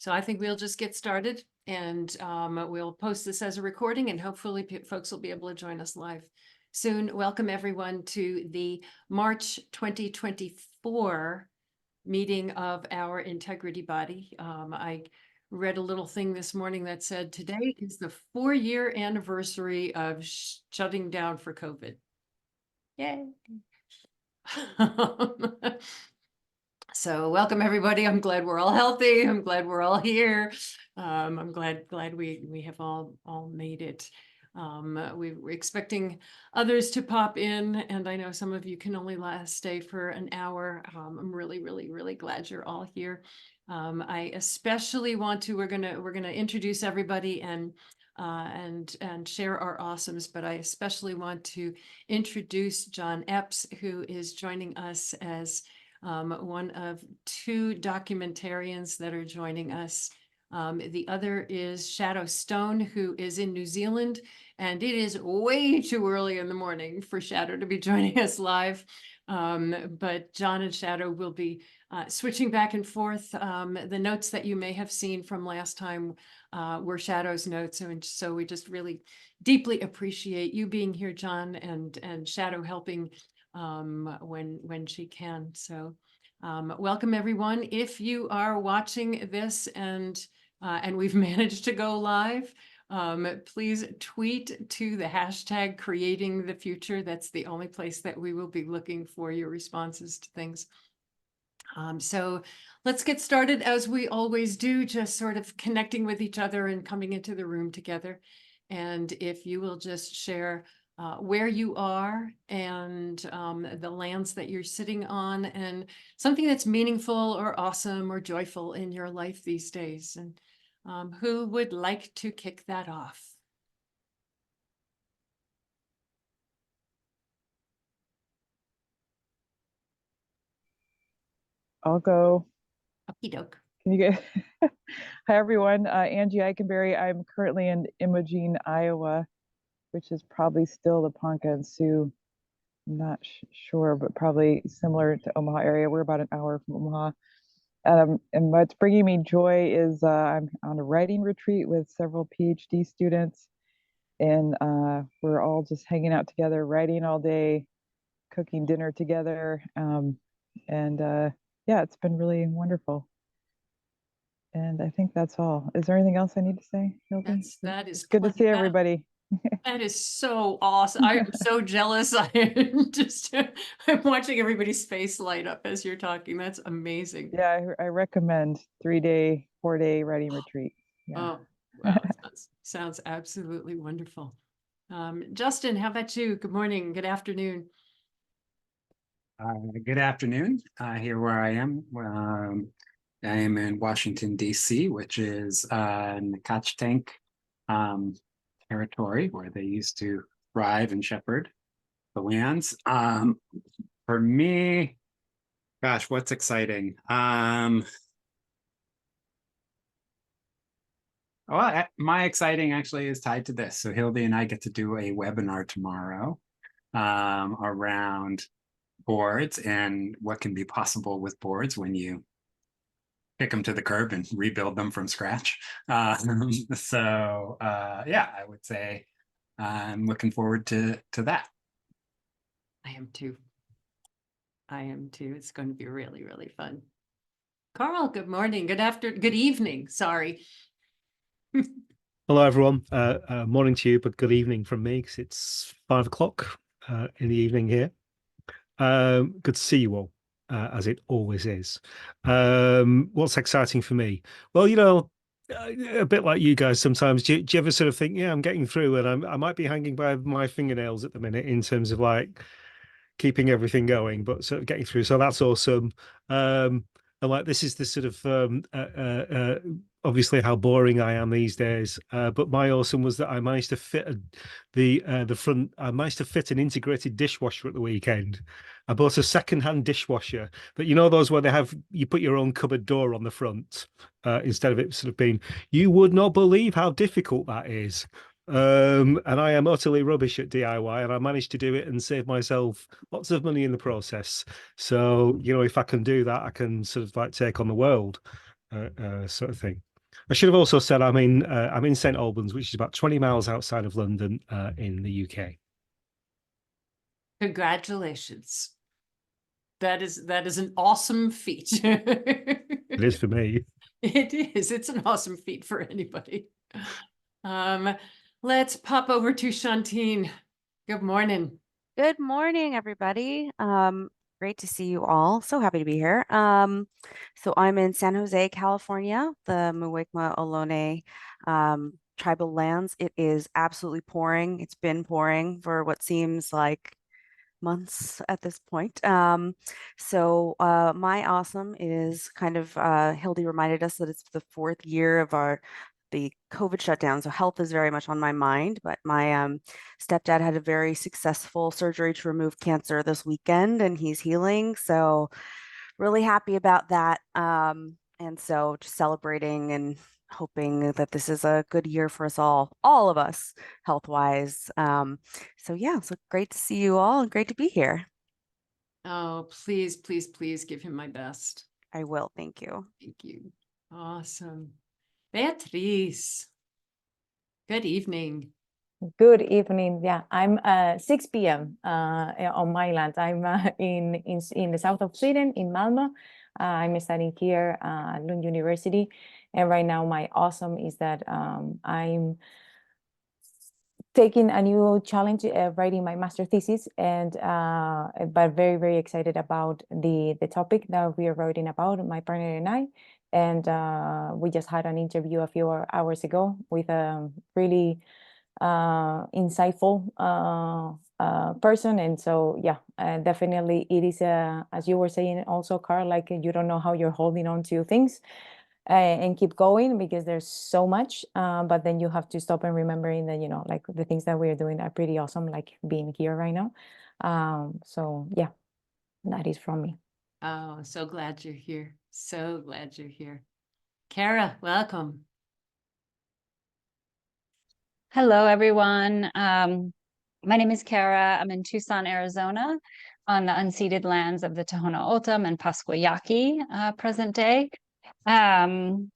So I think we'll just get started, and we'll post this as a recording, and hopefully folks will be able to join us live soon. Welcome everyone to the March 2024 meeting of our integrity body. I read a little thing this morning that said today is the 4-year anniversary of shutting down for COVID. Yay. So welcome everybody. I'm glad we're all healthy. I'm glad we're all here. I'm glad we have all made it. We're expecting others to pop in, and I know some of you can only stay for an hour. I'm really glad you're all here. I especially want to. We're gonna introduce everybody and share our awesomes, but I especially want to introduce John Epps, who is joining us as one of 2 documentarians that are joining us. The other is Shadow Stone, who is in New Zealand, and it is way too early in the morning for Shadow to be joining us live. But John and Shadow will be switching back and forth. The notes that you may have seen from last time were Shadow's notes, and so we just really deeply appreciate you being here, John, and Shadow helping when she can. So welcome everyone. If you are watching this and we've managed to go live, please tweet to the hashtag creating the future. That's the only place that we will be looking for your responses to things. So let's get started as we always do, just sort of connecting with each other and coming into the room together. And if you will just share where you are and the lands that you're sitting on, and something that's meaningful or awesome or joyful in your life these days. And who would like to kick that off? I'll go. Okie doke. Can you get? Hi, everyone. Angie Eikenberry. I'm currently in Imogene, Iowa, which is probably still the Ponca and Sioux. I'm not sure, but probably similar to Omaha area. We're about an hour from Omaha. And what's bringing me joy is I'm on a writing retreat with several PhD students, and we're all just hanging out together, writing all day, cooking dinner together, yeah, it's been really wonderful. And I think that's all. Is there anything else I need to say, Hildy? That is It's good to see everybody. That is so awesome. I am so jealous. I am just I'm watching everybody's face light up as you're talking. That's amazing. Yeah, I recommend 3-day, 4-day writing retreat. Yeah. Oh, wow. Sounds absolutely wonderful. Justin, how about you? Good morning. Good afternoon. Good afternoon. Here where I am. I am in Washington, D.C., which is in the Catalytic territory where they used to thrive and shepherd the lands. For me, gosh, what's exciting? Well, my exciting actually is tied to this. So Hildy and I get to do a webinar tomorrow around boards and what can be possible with boards when you kick them to the curb and rebuild them from scratch. Yeah, I would say I'm looking forward to that. I am too. It's going to be really fun. Carl, good morning. Good evening. Sorry. Hello, everyone. Morning to you, but good evening from me because it's 5 o'clock in the evening here. Good to see you all, as it always is. What's exciting for me? Well, you know, a bit like you guys sometimes. Do you ever sort of think, yeah, I'm getting through, and I might be hanging by my fingernails at the minute in terms of like keeping everything going, but sort of getting through. So that's awesome. And like this is the sort of obviously how boring I am these days. But my awesome was that I managed to fit I managed to fit an integrated dishwasher at the weekend. I bought a second-hand dishwasher, but you know those where you put your own cupboard door on the front instead of it sort of being. You would not believe how difficult that is. And I am utterly rubbish at DIY, and I managed to do it and save myself lots of money in the process. So, you know, if I can do that, I can sort of like take on the world, sort of thing. I should have also said I'm in St Albans, which is about 20 miles outside of London, in the UK. Congratulations. That is an awesome feat. It is for me. It is. It's an awesome feat for anybody. Let's pop over to Shantine. Good morning. Good morning, everybody. Great to see you all. So happy to be here. So I'm in San Jose, California, the Muwekma Ohlone tribal lands. It is absolutely pouring. It's been pouring for what seems like months at this point. So my awesome is kind of Hildy reminded us that it's the 4th year of the COVID shutdown. So health is very much on my mind, but my stepdad had a very successful surgery to remove cancer this weekend and he's healing. So really happy about that. And so just celebrating and hoping that this is a good year for us all of us, health-wise. So yeah, so great to see you all and great to be here. Oh, please, please, please give him my best. I will, thank you. Thank you. Awesome. Beatrice. Good evening. Good evening. Yeah, I'm 6 p.m. On my land. I'm in the south of Sweden, in Malmö. I'm studying here at Lund University, and right now my awesome is that I'm taking a new challenge, writing my master thesis, and but very, very excited about the topic that we are writing about, my partner and I. And we just had an interview a few hours ago with a really insightful person. And so yeah, definitely it is as you were saying also, Carl, like you don't know how you're holding on to things and keep going because there's so much, but then you have to stop and remembering that, you know, like the things that we're doing are pretty awesome, like being here right now. So yeah, that is from me. Oh, so glad you're here. So glad you're here. Kara, welcome. Hello, everyone. My name is Kara. I'm in Tucson, Arizona, on the unceded lands of the Tohono O'odham and Pascua Yaqui, present day. And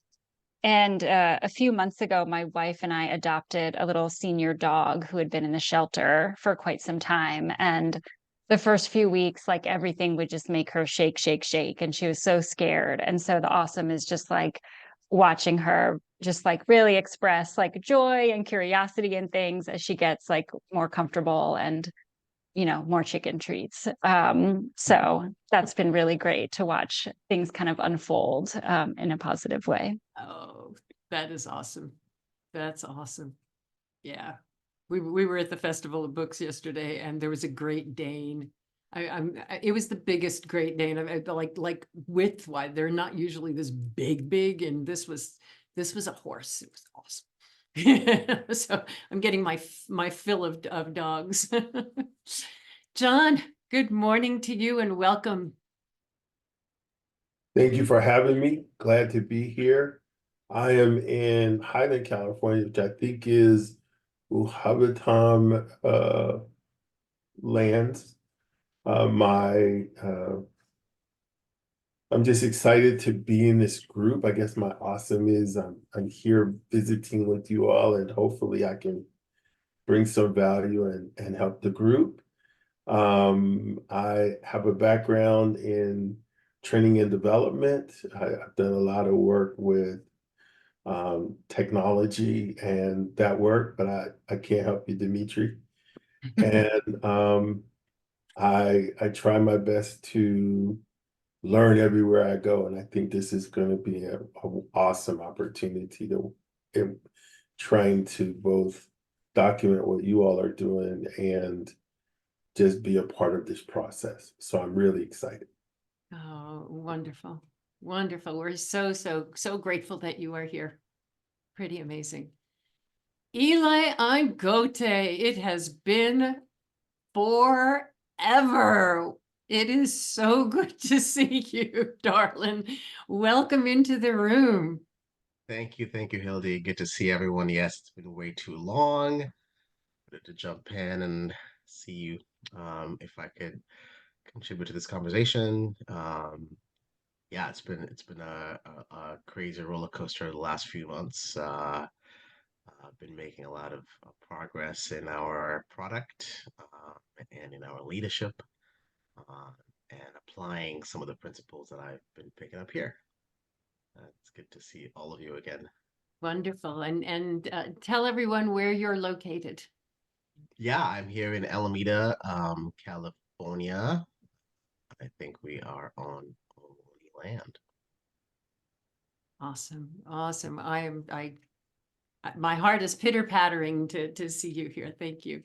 a few months ago, my wife and I adopted a little senior dog who had been in the shelter for quite some time. And the first few weeks, like everything would just make her shake, shake, shake. And she was so scared. And so the awesome is just like watching her just like really express like joy and curiosity and things as she gets like more comfortable and, you know, more chicken treats. So that's been really great to watch things kind of unfold in a positive way. Oh, that is awesome. That's awesome. Yeah. We were at the Festival of Books yesterday and there was a Great Dane. It was the biggest Great Dane. Like width-wise, they're not usually this big, and this was a horse. It was awesome. So I'm getting my fill of dogs. John, good morning to you and welcome. Thank you for having me. Glad to be here. I am in Highland, California, which I think is Uhabatam lands. I'm just excited to be in this group. I guess my awesome is I'm here visiting with you all, and hopefully I can bring some value and help the group. I have a background in training and development. I've done a lot of work with technology and that work, but I can't help you, Dimitri. And I try my best to learn everywhere I go, and I think this is going to be an awesome opportunity to trying to both document what you all are doing and just be a part of this process. So I'm really excited. Oh, wonderful. Wonderful. We're so grateful that you are here. Pretty amazing. Eli Angote, it has been forever. It is so good to see you, darling. Welcome into the room. Thank you, Hildy. Good to see everyone. Yes, it's been way too long. Wanted to jump in and see you if I could contribute to this conversation. yeah, it's been a crazy roller coaster the last few months. I've been making a lot of progress in our product and in our leadership, uh, and applying some of the principles that I've been picking up here. It's good to see all of you again. Wonderful. And tell everyone where you're located. Yeah, I'm here in Alameda, California. I think we are on holy land. Awesome. Awesome. My heart is pitter pattering to see you here. Thank you.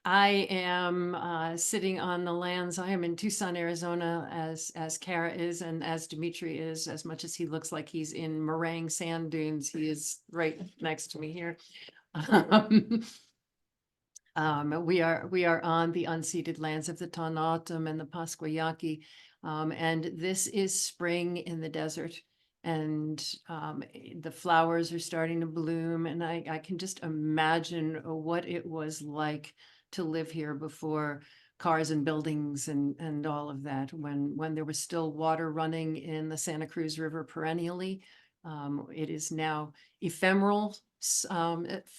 I am sitting on the lands. I am in Tucson, Arizona, as Kara is, and as Dimitri is. As much as he looks like he's in meringue sand dunes, he is right next to me here. We are on the unceded lands of the Tohono and the Pasquayaki, and this is spring in the desert. And the flowers are starting to bloom, and I can just imagine what it was like to live here before cars and buildings and all of that, when there was still water running in the Santa Cruz River perennially. It is now ephemeral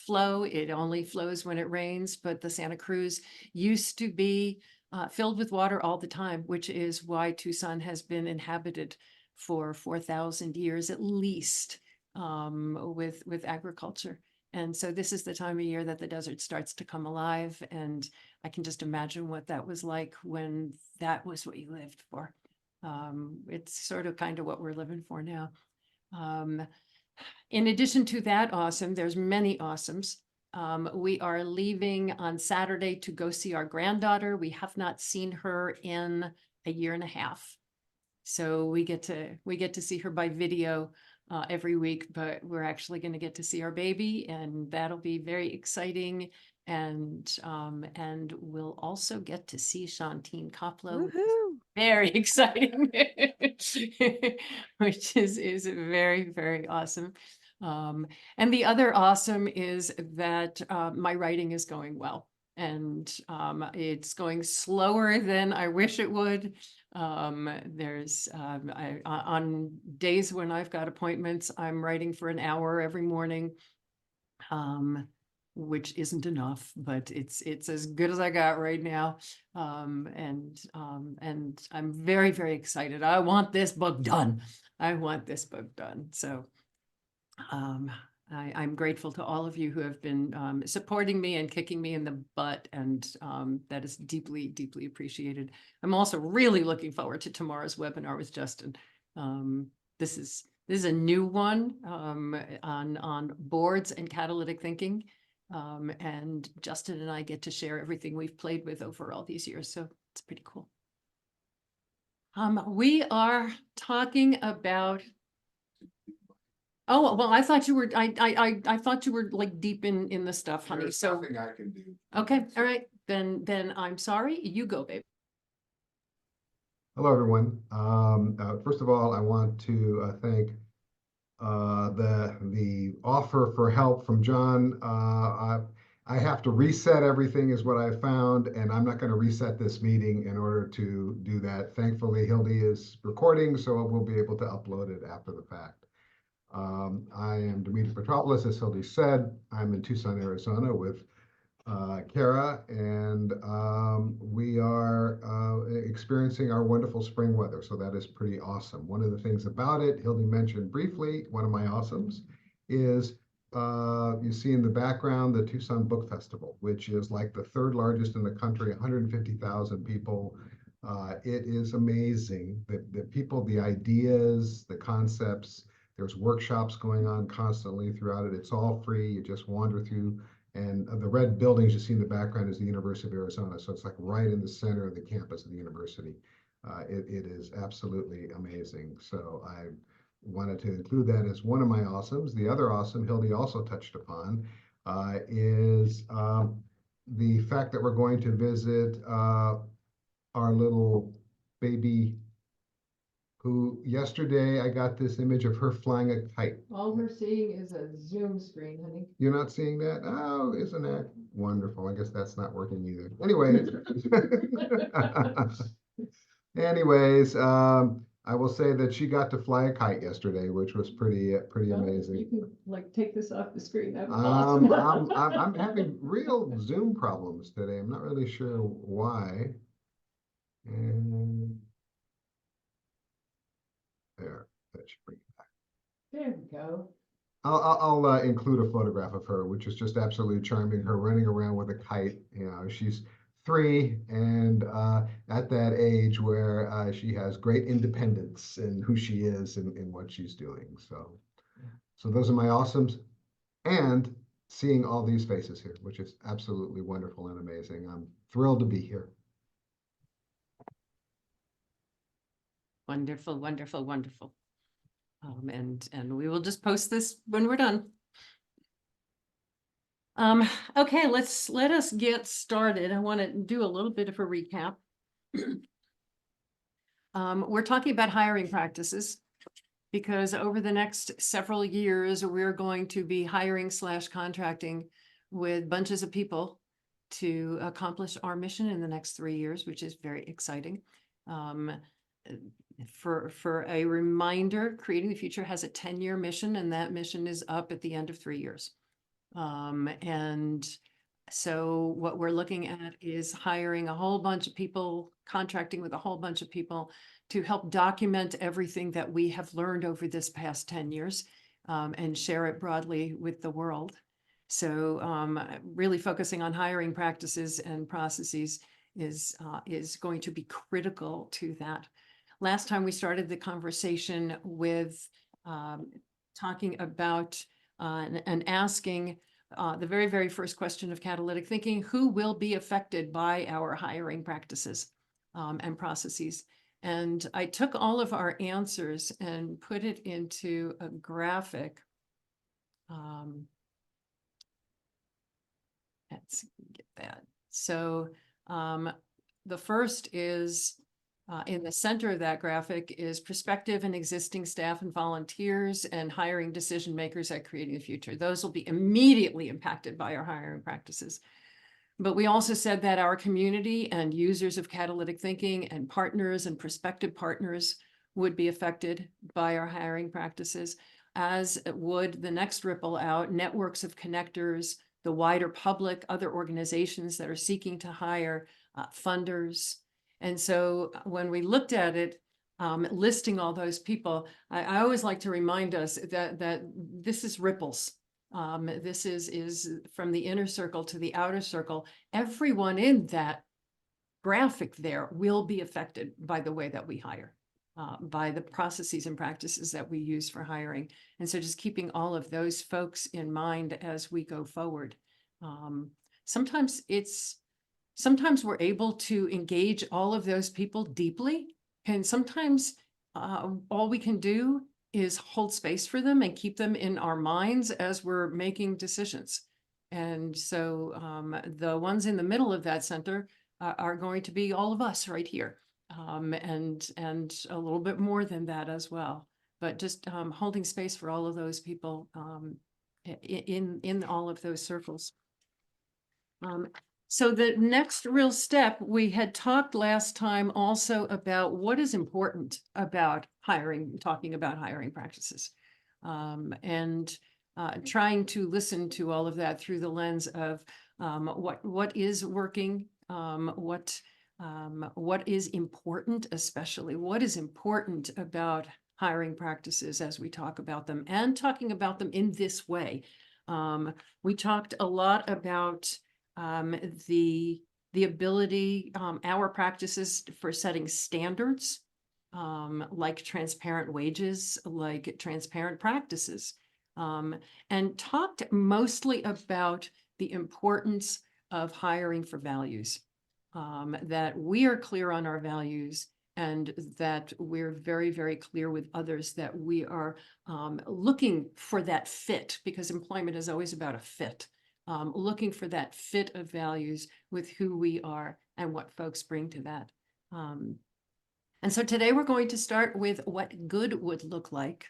flow. It only flows when it rains, but the Santa Cruz used to be filled with water all the time, which is why Tucson has been inhabited for 4,000 years at least, with agriculture. And so this is the time of year that the desert starts to come alive. And I can just imagine what that was like when that was what you lived for. It's sort of kind of what we're living for now. In addition to that awesome, there's many awesomes. We are leaving on Saturday to go see our granddaughter. We have not seen her in a year and a half. So we get to see her by video every week, but we're actually going to get to see our baby, and that'll be very exciting. And we'll also get to see Shantine Koplow. Woohoo! Very exciting, which is very, very awesome. And the other awesome is that my writing is going well, and it's going slower than I wish it would. There's on days when I've got appointments, I'm writing for an hour every morning, which isn't enough, but it's as good as I got right now. And I'm very, very excited. I want this book done. I want this book done. So I'm grateful to all of you who have been supporting me and kicking me in the butt, and that is deeply, deeply appreciated. I'm also really looking forward to tomorrow's webinar with Justin. This is a new one on boards and catalytic thinking. And Justin and I get to share everything we've played with over all these years. So it's pretty cool. We are talking about, oh, well, I thought you were, I thought you were like deep in the stuff, honey. There's So, nothing I can do. okay, all right, then I'm sorry, you go, babe. Hello, everyone. First of all, I want to thank the offer for help from John. I have to reset everything is what I found, and I'm not going to reset this meeting in order to do that. Thankfully, Hildy is recording, so we'll be able to upload it after the fact. I am Dimitri Petropoulos, as Hildy said. I'm in Tucson, Arizona with Kara, and we are experiencing our wonderful spring weather, so that is pretty awesome. One of the things about it, Hildy mentioned briefly, one of my awesomes is you see in the background the Tucson Book Festival, which is like the third largest in the country, 150,000 people. It is amazing, the people, the ideas, the concepts. There's workshops going on constantly throughout it. It's all free. You just wander through. And the red buildings you see in the background is the University of Arizona. So it's like right in the center of the campus of the university. It is absolutely amazing. So I wanted to include that as one of my awesomes. The other awesome Hildy also touched upon is the fact that we're going to visit our little baby, who yesterday I got this image of her flying a kite. All we're seeing is a Zoom screen, honey. You're not seeing that? Oh, isn't that wonderful? I guess that's not working either. Anyway, Anyways, I will say that she got to fly a kite yesterday, which was pretty amazing. You can like take this off the screen. That was I'm having real Zoom problems today. I'm not really sure why. And there, that should bring it back. There we go. I'll include a photograph of her, which is just absolutely charming. Her running around with a kite. You know, she's 3 and at that age where she has great independence in who she is and what she's doing. So those are my awesomes, and seeing all these faces here, which is absolutely wonderful and amazing. I'm thrilled to be here. Wonderful, wonderful, wonderful. And we will just post this when we're done. Okay, let us get started. I want to do a little bit of a recap. We're talking about hiring practices because over the next several years, we're going to be hiring / contracting with bunches of people to accomplish our mission in the next 3 years, which is very exciting. For a reminder, Creating the Future has a 10-year mission, and that mission is up at the end of 3 years. And so what we're looking at is hiring a whole bunch of people, contracting with a whole bunch of people to help document everything that we have learned over this past 10 years and share it broadly with the world. So really focusing on hiring practices and processes is going to be critical to that. Last time we started the conversation with talking about and asking the very, very first question of catalytic thinking: who will be affected by our hiring practices and processes? And I took all of our answers and put it into a graphic. Let's get that. So the first is in the center of that graphic is prospective and existing staff and volunteers and hiring decision makers at Creating the Future. Those will be immediately impacted by our hiring practices. But we also said that our community and users of catalytic thinking and partners and prospective partners would be affected by our hiring practices, as would the next ripple out, networks of connectors, the wider public, other organizations that are seeking to hire, funders. And so when we looked at it, listing all those people, I always like to remind us that this is ripples. This is from the inner circle to the outer circle. Everyone in that graphic there will be affected by the way that we hire, by the processes and practices that we use for hiring. And so just keeping all of those folks in mind as we go forward. Sometimes we're able to engage all of those people deeply, and sometimes all we can do is hold space for them and keep them in our minds as we're making decisions. And so the ones in the middle of that center are going to be all of us right here, and a little bit more than that as well. But just holding space for all of those people in all of those circles. So the next real step, we had talked last time also about what is important about hiring, talking about hiring practices, and trying to listen to all of that through the lens of what is working, what is important, especially what is important about hiring practices as we talk about them, and talking about them in this way. We talked a lot about the ability, our practices for setting standards, like transparent wages, like transparent practices, and talked mostly about the importance of hiring for values, that we are clear on our values, and that we're very, very clear with others that we are looking for that fit, because employment is always about a fit. Looking for that fit of values with who we are and what folks bring to that. And so today we're going to start with what good would look like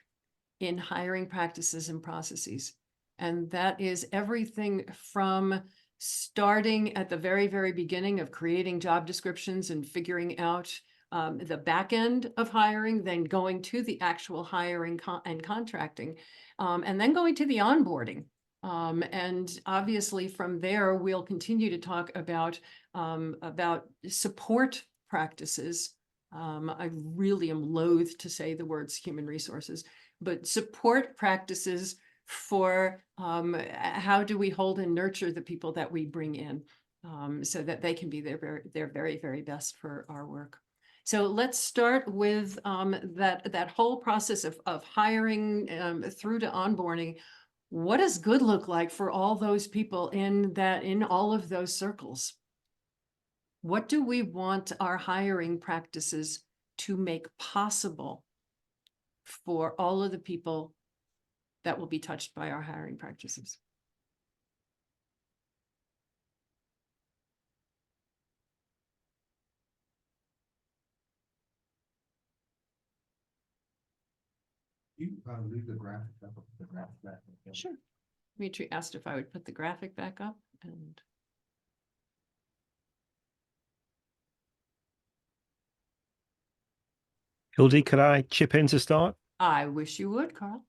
in hiring practices and processes. And that is everything from starting at the very, very beginning of creating job descriptions and figuring out the back end of hiring, then going to the actual hiring and contracting, and then going to the onboarding. And obviously from there, we'll continue to talk about support practices. I really am loath to say the words human resources, but support practices for how do we hold and nurture the people that we bring in, so that they can be their very, very best for our work. So let's start with that whole process of hiring through to onboarding. What does good look like for all those people in all of those circles? What do we want our hiring practices to make possible for all of the people that will be touched by our hiring practices? You leave the graphic up, the graphic back. Sure. Dimitri asked if I would put the graphic back up, and Hildy, could I chip in to start? I wish you would, Carl.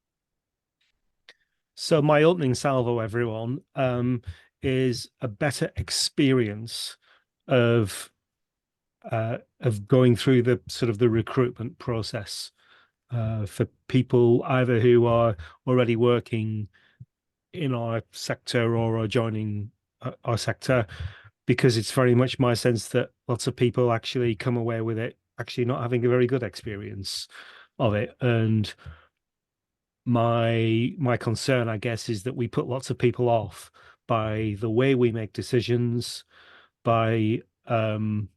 So my opening salvo, everyone, is a better experience of going through the sort of the recruitment process for people either who are already working in our sector or are joining our sector, because it's very much my sense that lots of people actually come away with it actually not having a very good experience of it. And my concern, I guess, is that we put lots of people off by the way we make decisions, by the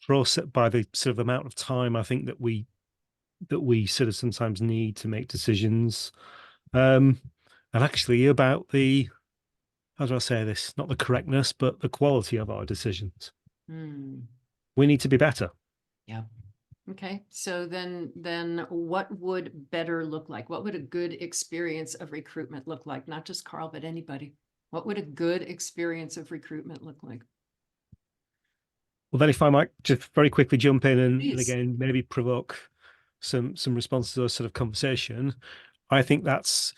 process, by the sort of amount of time I think that we sort of sometimes need to make decisions, and actually about the, how do I say this, not the correctness but the quality of our decisions. We need to be better. Yeah. Okay, so then what would better look like? What would a good experience of recruitment look like? Not just Carl, but anybody. What would a good experience of recruitment look like? Well, then if I might just very quickly jump in and Please. again maybe provoke some responses to a sort of conversation. I think that's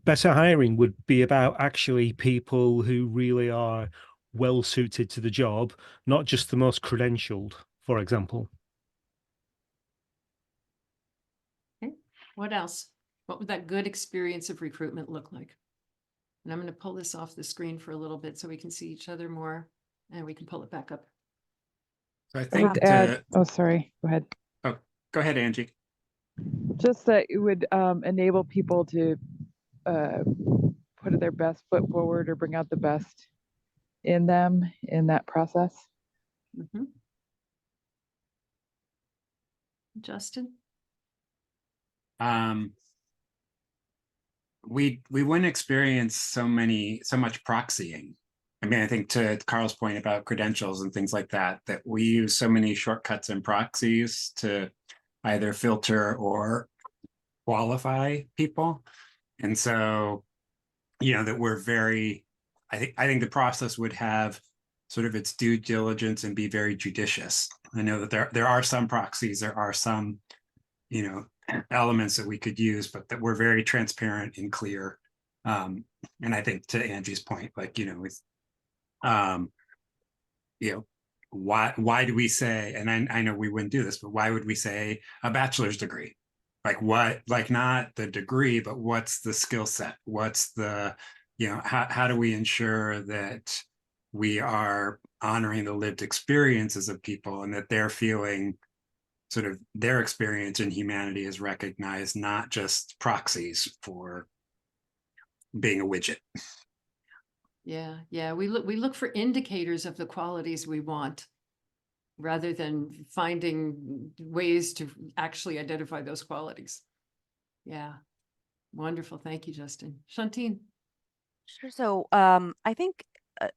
better hiring would be about actually people who really are well suited to the job, not just the most credentialed, for example. Okay, what else? What would that good experience of recruitment look like? And I'm going to pull this off the screen for a little bit so we can see each other more, and we can pull it back up. So I I think would add, oh, sorry, go ahead. oh, go ahead, Angie. Just that it would enable people to put their best foot forward or bring out the best in them in that process. Mm-hmm. Justin? We wouldn't experience so much proxying. I mean, I think to Carl's point about credentials and things like that, that we use so many shortcuts and proxies to either filter or qualify people. And so, that we're very, I think the process would have sort of its due diligence and be very judicious. I know that there are some proxies, there are some, elements that we could use, but that we're very transparent and clear. And I think to Angie's point, like, with, why do we say, and I know we wouldn't do this, but why would we say a bachelor's degree? Like what, like not the degree, but what's the skill set? What's the, how do we ensure that we are honoring the lived experiences of people and that they're feeling sort of their experience in humanity is recognized, not just proxies for being a widget. Yeah. We look for indicators of the qualities we want, rather than finding ways to actually identify those qualities. Yeah, wonderful. Thank you, Justin. Shantine. Sure. So I think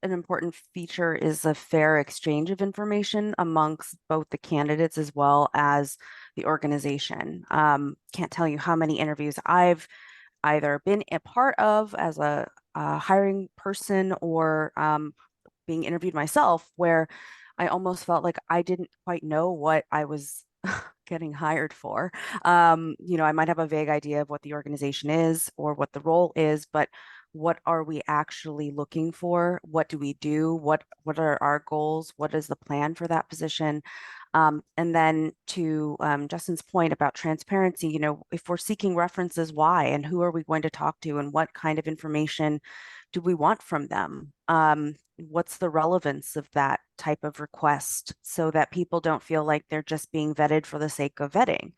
an important feature is a fair exchange of information amongst both the candidates as well as the organization. Can't tell you how many interviews I've either been a part of as a hiring person or being interviewed myself, where I almost felt like I didn't quite know what I was getting hired for. You know, I might have a vague idea of what the organization is or what the role is, but what are we actually looking for? What do we do? What are our goals? What is the plan for that position? And then to Justin's point about transparency, you know, if we're seeking references, why and who are we going to talk to and what kind of information do we want from them? What's the relevance of that type of request so that people don't feel like they're just being vetted for the sake of vetting?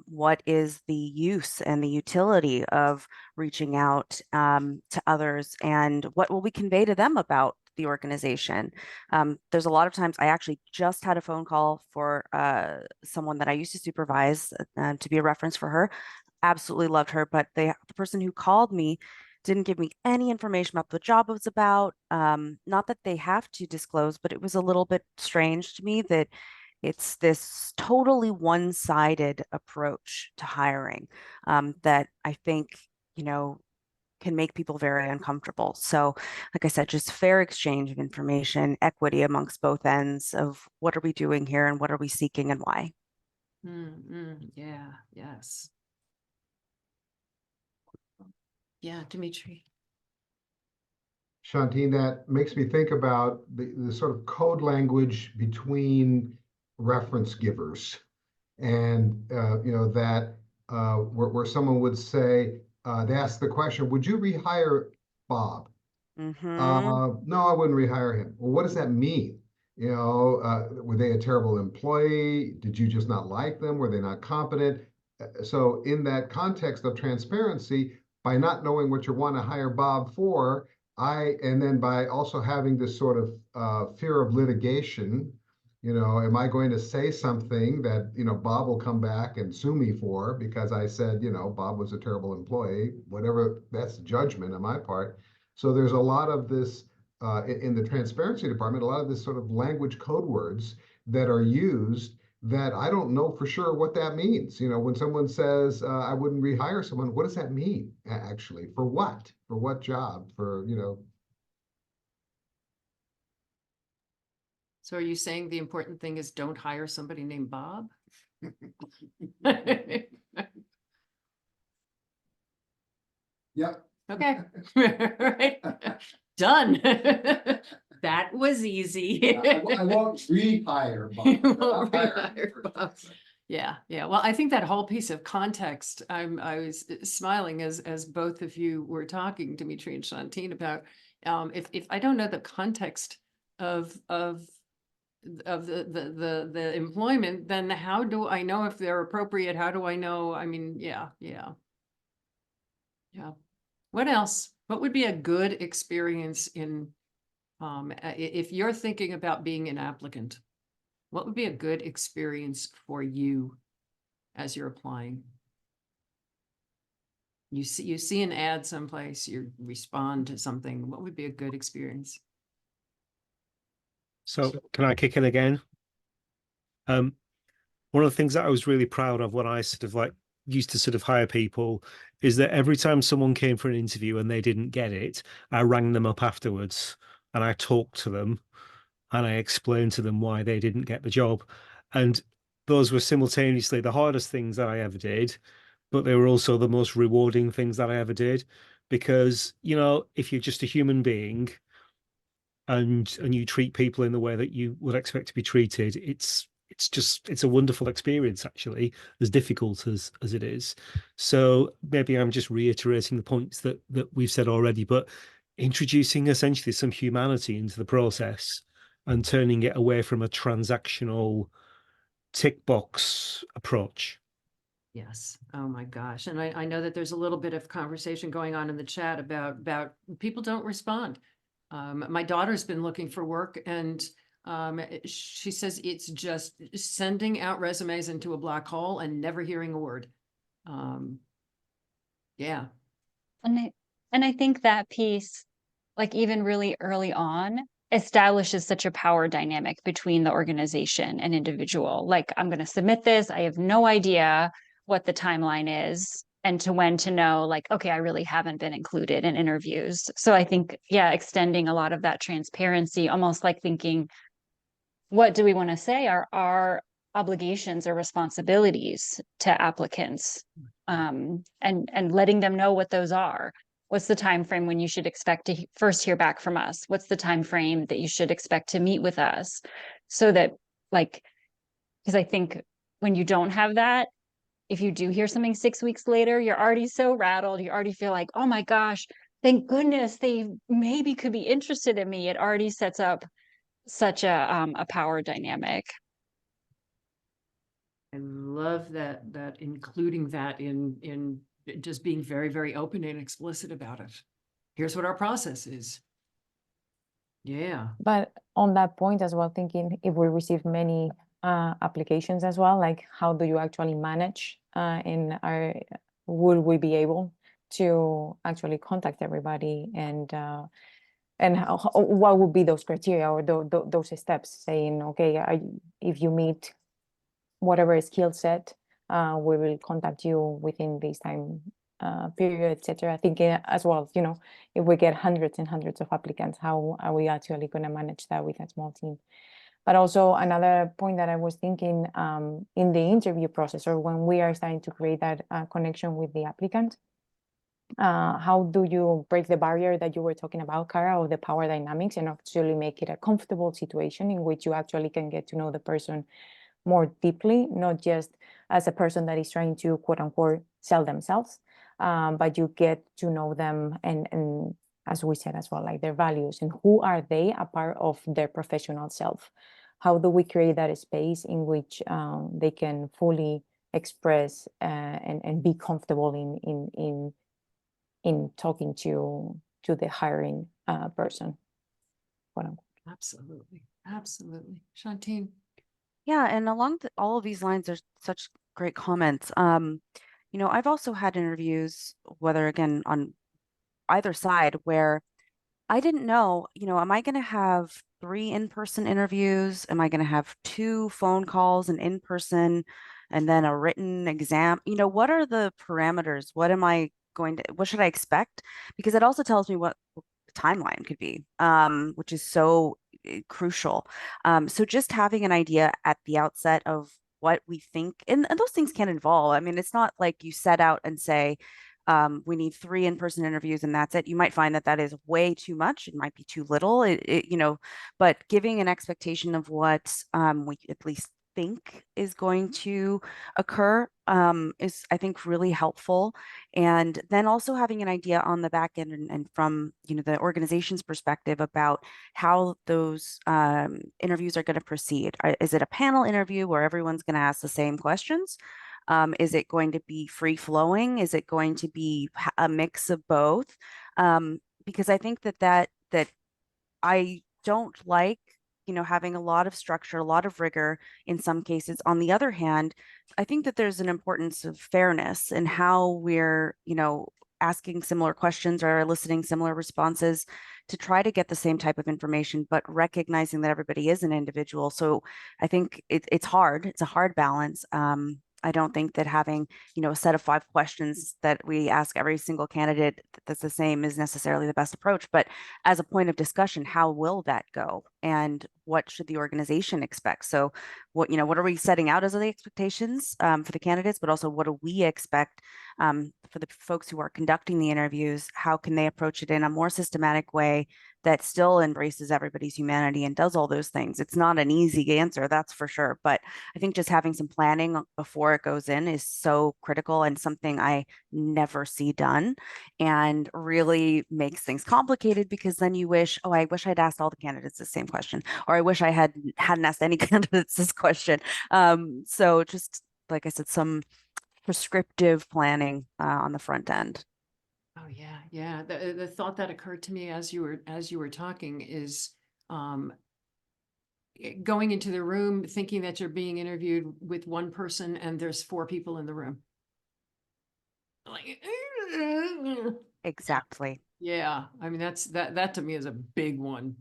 What is the use and the utility of reaching out to others, and what will we convey to them about the organization? There's a lot of times I actually just had a phone call for someone that I used to supervise to be a reference for her. Absolutely loved her, but the person who called me didn't give me any information about the job it was about. Not that they have to disclose, but it was a little bit strange to me that it's this totally one-sided approach to hiring that I think, you know, can make people very uncomfortable. So, like I said, just fair exchange of information, equity amongst both ends of what are we doing here and what are we seeking and why. Yeah, yes. Yeah, Dimitri. Shantine, that makes me think about the sort of code language between reference givers. And, you know, that where someone would say, they ask the question, would you rehire Bob? No, I wouldn't rehire him. Well, what does that mean? You know, were they a terrible employee? Did you just not like them? Were they not competent? So in that context of transparency, by not knowing what you want to hire Bob for, and then by also having this sort of fear of litigation, you know, am I going to say something that, you know, Bob will come back and sue me for because I said, you know, Bob was a terrible employee, whatever, that's judgment on my part. So there's a lot of this in the transparency department, a lot of this sort of language code words that are used that I don't know for sure what that means. You know, when someone says, I wouldn't rehire someone, what does that mean actually? For what? For what job? For, you know. So are you saying the important thing is don't hire somebody named Bob? Yep. Okay. Right. Done. That was easy. I won't rehire Bob. You but won't I'll hire him rehire for Bob. something. Yeah, yeah. Well, I think that whole piece of context, I was smiling as both of you were talking, Dimitri and Shantine, about if I don't know the context of the employment, then how do I know if they're appropriate? How do I know? I mean, yeah. What else? What would be a good experience in if you're thinking about being an applicant? What would be a good experience for you as you're applying? You see an ad someplace, you respond to something. What would be a good experience? So can I kick in again? One of the things that I was really proud of when I sort of like used to sort of hire people is that every time someone came for an interview and they didn't get it, I rang them up afterwards and I talked to them and I explained to them why they didn't get the job. And those were simultaneously the hardest things that I ever did, but they were also the most rewarding things that I ever did. Because, you know, if you're just a human being and you treat people in the way that you would expect to be treated, it's a wonderful experience, actually, as difficult as it is. So maybe I'm just reiterating the points that we've said already, but introducing essentially some humanity into the process and turning it away from a transactional tick box approach. Yes. Oh my gosh. And I know that there's a little bit of conversation going on in the chat about people don't respond. My daughter's been looking for work and she says it's just sending out resumes into a black hole and never hearing a word. Yeah. And I think that piece, like even really early on, establishes such a power dynamic between the organization and individual. Like, I'm going to submit this. I have no idea what the timeline is and to when to know, like, okay, I really haven't been included in interviews. So I think, yeah, extending a lot of that transparency, almost like thinking what do we want to say are our obligations or responsibilities to applicants, and letting them know what those are. What's the time frame when you should expect to first hear back from us? What's the time frame that you should expect to meet with us? So that, like, because I think when you don't have that, if you do hear something 6 weeks later, you're already so rattled. You already feel like, oh my gosh, thank goodness they maybe could be interested in me. It already sets up such a power dynamic. I love that including that in just being very, very open and explicit about it. Here's what our process is. Yeah. But on that point as well, thinking if we receive many applications as well, like how do you actually manage will we be able to actually contact everybody, and what would be those criteria or those steps saying, okay, if you meet whatever skill set, we will contact you within this time period, etc. I think as well, if we get hundreds and hundreds of applicants, how are we actually going to manage that with a small team? But also another point that I was thinking in the interview process, or when we are starting to create that connection with the applicant, how do you break the barrier that you were talking about, Cara, of the power dynamics, and actually make it a comfortable situation in which you actually can get to know the person more deeply, not just as a person that is trying to quote unquote sell themselves, but you get to know them and as we said as well, like their values and who are they a part of their professional self. How do we create that space in which they can fully express and be comfortable in talking to the hiring person? Absolutely. Absolutely. Shantine. Yeah, and along all of these lines, there's such great comments. I've also had interviews, whether again on either side, where I didn't know, am I going to have 3 in-person interviews? Am I going to have 2 phone calls, an in-person, and then a written exam? What are the parameters? What should I expect? Because it also tells me what the timeline could be, which is so crucial. So just having an idea at the outset of what we think, and those things can evolve. I mean, it's not like you set out and say, we need 3 in-person interviews and that's it. You might find that is way too much. It might be too little, but giving an expectation of what we at least think is going to occur is, I think, really helpful. And then also having an idea on the back end and from, the organization's perspective about how those interviews are going to proceed. Is it a panel interview where everyone's going to ask the same questions? Is it going to be free flowing? Is it going to be a mix of both? Because I think that I don't like, having a lot of structure, a lot of rigor in some cases. On the other hand, I think that there's an importance of fairness in how we're, asking similar questions or eliciting similar responses to try to get the same type of information, but recognizing that everybody is an individual. So I think it's hard. It's a hard balance. I don't think that having, a set of 5 questions that we ask every single candidate that's the same is necessarily the best approach. But as a point of discussion, how will that go? And what should the organization expect? So what are we setting out as the expectations for the candidates, but also what do we expect for the folks who are conducting the interviews? How can they approach it in a more systematic way that still embraces everybody's humanity and does all those things? It's not an easy answer, that's for sure. But I think just having some planning before it goes in is so critical and something I never see done, and really makes things complicated, because then you wish, I wish I'd asked all the candidates the same question, or I wish I hadn't asked any candidates this question. So just like I said, some prescriptive planning on the front end. Oh yeah, yeah. The thought that occurred to me as you were talking is going into the room thinking that you're being interviewed with one person and there's 4 people in the room. Like Exactly. yeah, I mean that to me is a big one.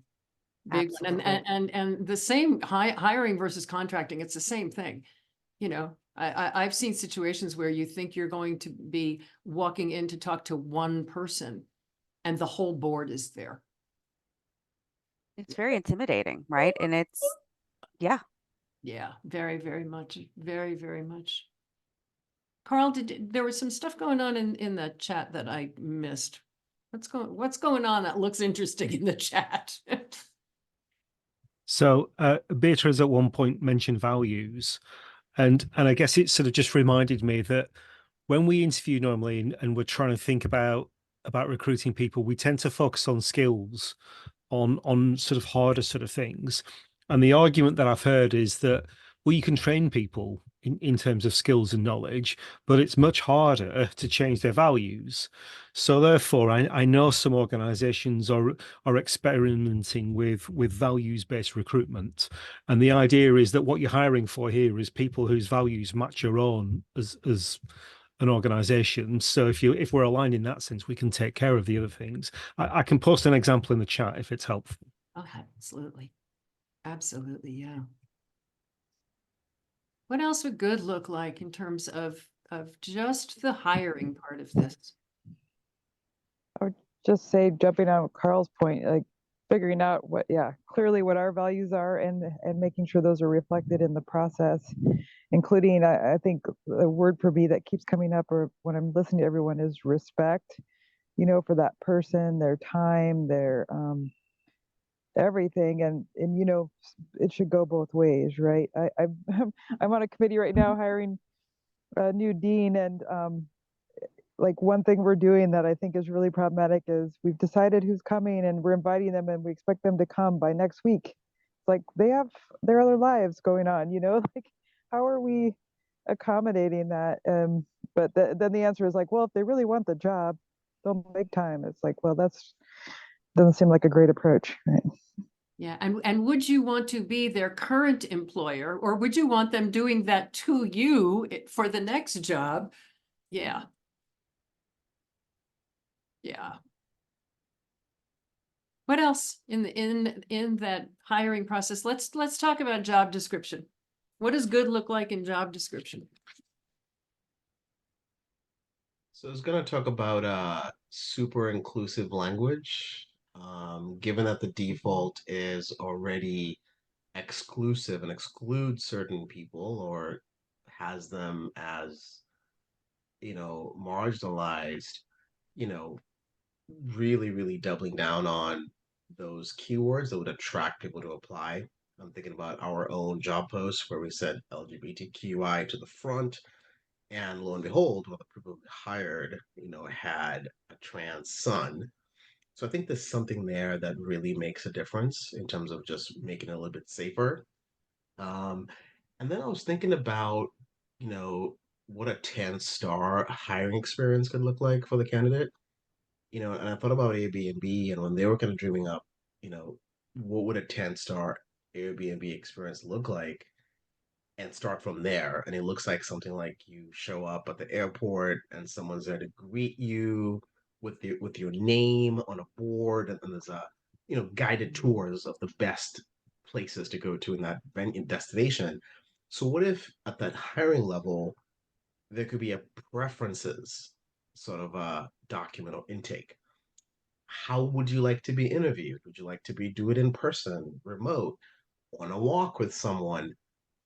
Big one. Absolutely. And the same hiring versus contracting, it's the same thing. I've seen situations where you think you're going to be walking in to talk to one person and the whole board is there. It's very intimidating, right? And it's Yeah. Yeah, very, very much, very, very much. Carl, there was some stuff going on in the chat that I missed. What's going on that looks interesting in the chat? So Beatrice at one point mentioned values, and I guess it sort of just reminded me that when we interview normally and we're trying to think about recruiting people, we tend to focus on skills, on sort of harder sort of things. And the argument that I've heard is that, well, you can train people in terms of skills and knowledge, but it's much harder to change their values. So therefore, I know some organizations are experimenting with values-based recruitment. And the idea is that what you're hiring for here is people whose values match your own as an organization. So if we're aligned in that sense, we can take care of the other things. I can post an example in the chat if it's helpful. Oh, absolutely. Absolutely, yeah. What else would good look like in terms of just the hiring part of this? I would just say, jumping on Carl's point, like figuring out clearly what our values are, and making sure those are reflected in the process, including, I think the word for me that keeps coming up, or when I'm listening to everyone, is respect, for that person, their time, their everything. And it should go both ways, right? I'm on a committee right now hiring a new dean, and like one thing we're doing that I think is really problematic is we've decided who's coming and we're inviting them and we expect them to come by next week. It's like they have their other lives going on, like how are we accommodating that? But then the answer is like, well, if they really want the job, they'll make time. It's like, well, that's doesn't seem like a great approach, right? Yeah, and would you want to be their current employer, or would you want them doing that to you for the next job? Yeah. Yeah. What else in that hiring process? Let's talk about job description. What does good look like in job description? So I was going to talk about super inclusive language. Given that the default is already exclusive and excludes certain people or has them as, marginalized, you know, really, really doubling down on those keywords that would attract people to apply. I'm thinking about our own job post where we said LGBTQI to the front, and lo and behold, one of the people we hired, had a trans son. So I think there's something there that really makes a difference in terms of just making it a little bit safer. Um, and then I was thinking about, you know, what a 10-star hiring experience could look like for the candidate. And I thought about Airbnb, and when they were kind of dreaming up, what would a 10-star Airbnb experience look like, and start from there. And it looks like something like you show up at the airport and someone's there to greet you with your name on a board, and there's guided tours of the best places to go to in that destination. So what if at that hiring level there could be a preferences sort of a document or intake? How would you like to be interviewed? Would you like to do it in person, remote, on a walk with someone?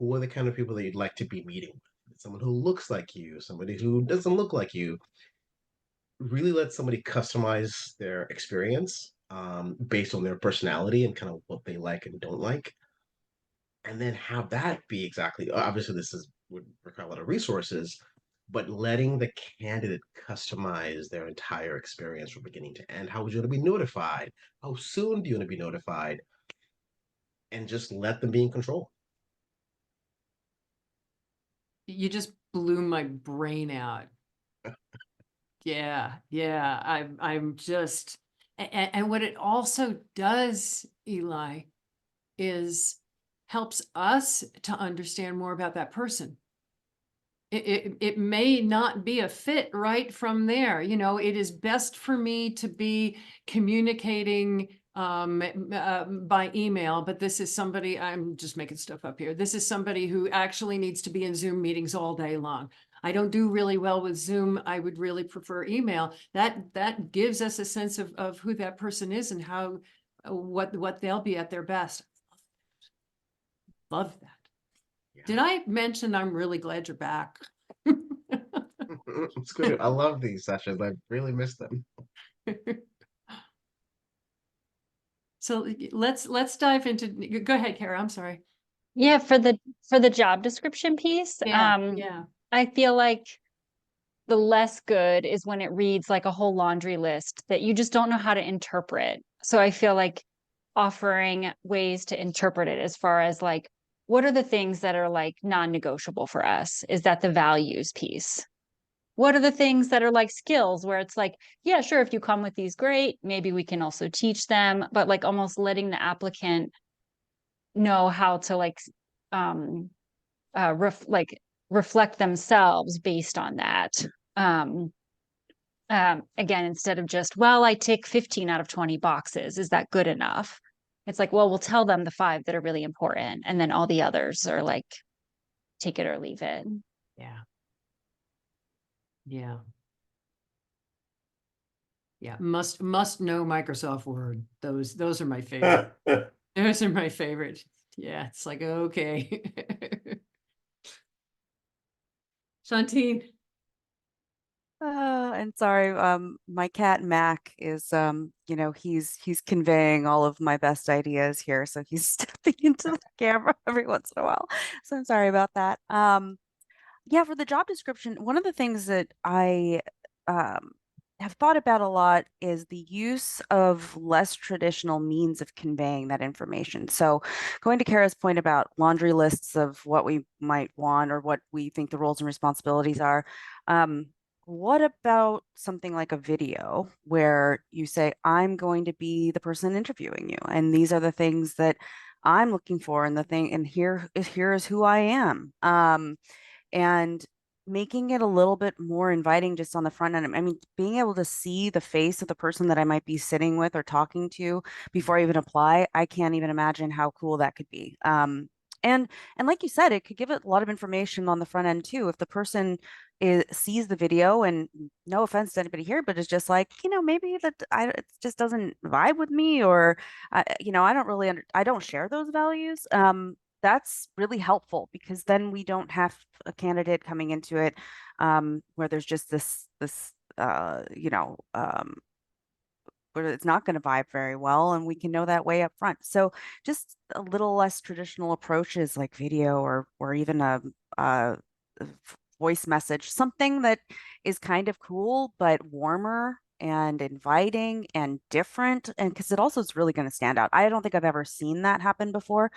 Who are the kind of people that you'd like to be meeting with? Someone who looks like you, somebody who doesn't look like you. Really let somebody customize their experience based on their personality and kind of what they like and don't like. And then have that be exactly, obviously, would require a lot of resources, but letting the candidate customize their entire experience from beginning to end. How would you want to be notified? How soon do you want to be notified? And just let them be in control. You just blew my brain out. Yeah, I'm just, and what it also does, Eli, is helps us to understand more about that person. It may not be a fit right from there. It is best for me to be communicating by email, but this is somebody, I'm just making stuff up here. This is somebody who actually needs to be in Zoom meetings all day long. I don't do really well with Zoom. I would really prefer email. That gives us a sense of who that person is and how what they'll be at their best. Love that. Yeah. Did I mention I'm really glad you're back? It's good. I love these sessions. I really miss them. So let's dive into, go ahead, Kara, I'm sorry. Yeah, for the job description piece, Yeah. I feel like the less good is when it reads like a whole laundry list that you just don't know how to interpret. So I feel like offering ways to interpret it as far as like, what are the things that are like non-negotiable for us? Is that the values piece? What are the things that are like skills where it's like, yeah, sure, if you come with these, great. Maybe we can also teach them, but like almost letting the applicant know how to like reflect themselves based on that. Um, Again, instead of just, well, I tick 15 out of 20 boxes. Is that good enough? It's like, well, we'll tell them the 5 that are really important. And then all the others are like, take it or leave it. Yeah. Yeah. Yeah. Must know Microsoft Word. Those are my favorite. Those are my favorite. Yeah. It's like, okay. Shantine. And sorry, my cat Mac is, he's conveying all of my best ideas here, so he's stepping into the camera every once in a while. So I'm sorry about that. Yeah, for the job description, one of the things that I um, have thought about a lot is the use of less traditional means of conveying that information. So, going to Kara's point about laundry lists of what we might want or what we think the roles and responsibilities are, what about something like a video where you say, I'm going to be the person interviewing you, and these are the things that I'm looking for, and here is who I am. And making it a little bit more inviting just on the front end. I mean, being able to see the face of the person that I might be sitting with or talking to before I even apply, I can't even imagine how cool that could be. And like you said, it could give it a lot of information on the front end too. If the person sees the video, and no offense to anybody here, but it's just like, maybe it just doesn't vibe with me, or I don't really I don't share those values. That's really helpful, because then we don't have a candidate coming into it where there's just this where it's not going to vibe very well, and we can know that way up front. So just a little less traditional approaches like video, or even a voice message, something that is kind of cool but warmer and inviting and different, and because it also is really going to stand out. I don't think I've ever seen that happen before.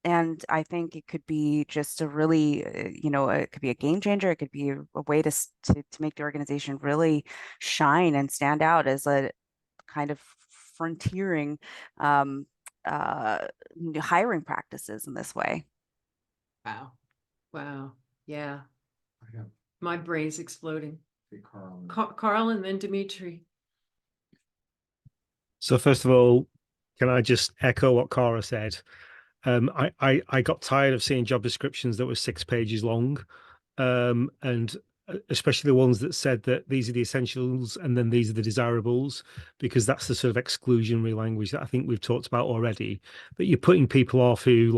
And I think it could be just a really, it could be a game changer. It could be a way to make the organization really shine and stand out as a kind of frontiering hiring practices in this way. Wow. Wow. Yeah. My brain's exploding. Carl and then Dimitri. So first of all, can I just echo what Cara said? I got tired of seeing job descriptions that were 6 pages long, and especially the ones that said that these are the essentials and then these are the desirables, because that's the sort of exclusionary language that I think we've talked about already, that you're putting people off who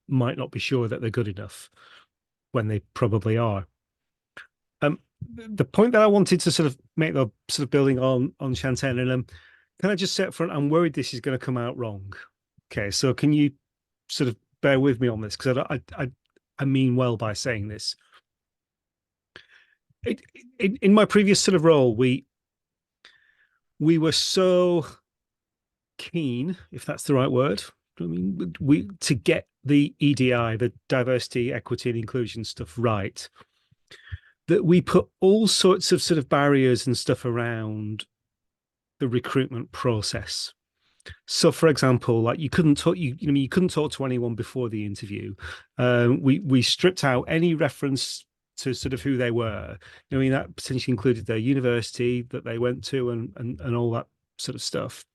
might not be sure that they're good enough when they probably are. The point that I wanted to sort of make, the sort of building on Shantae, and can I just say up front, I'm worried this is going to come out wrong. Okay, so can you sort of bear with me on this, because I mean well by saying this. In my previous sort of role, we were so keen, if that's the right word, I mean, to get the EDI, the diversity, equity, and inclusion stuff right, that we put all sorts of sort of barriers and stuff around the recruitment process. So, for example, like you couldn't talk to anyone before the interview. We stripped out any reference to sort of who they were. I mean, that potentially included their university that they went to, and all that sort of stuff.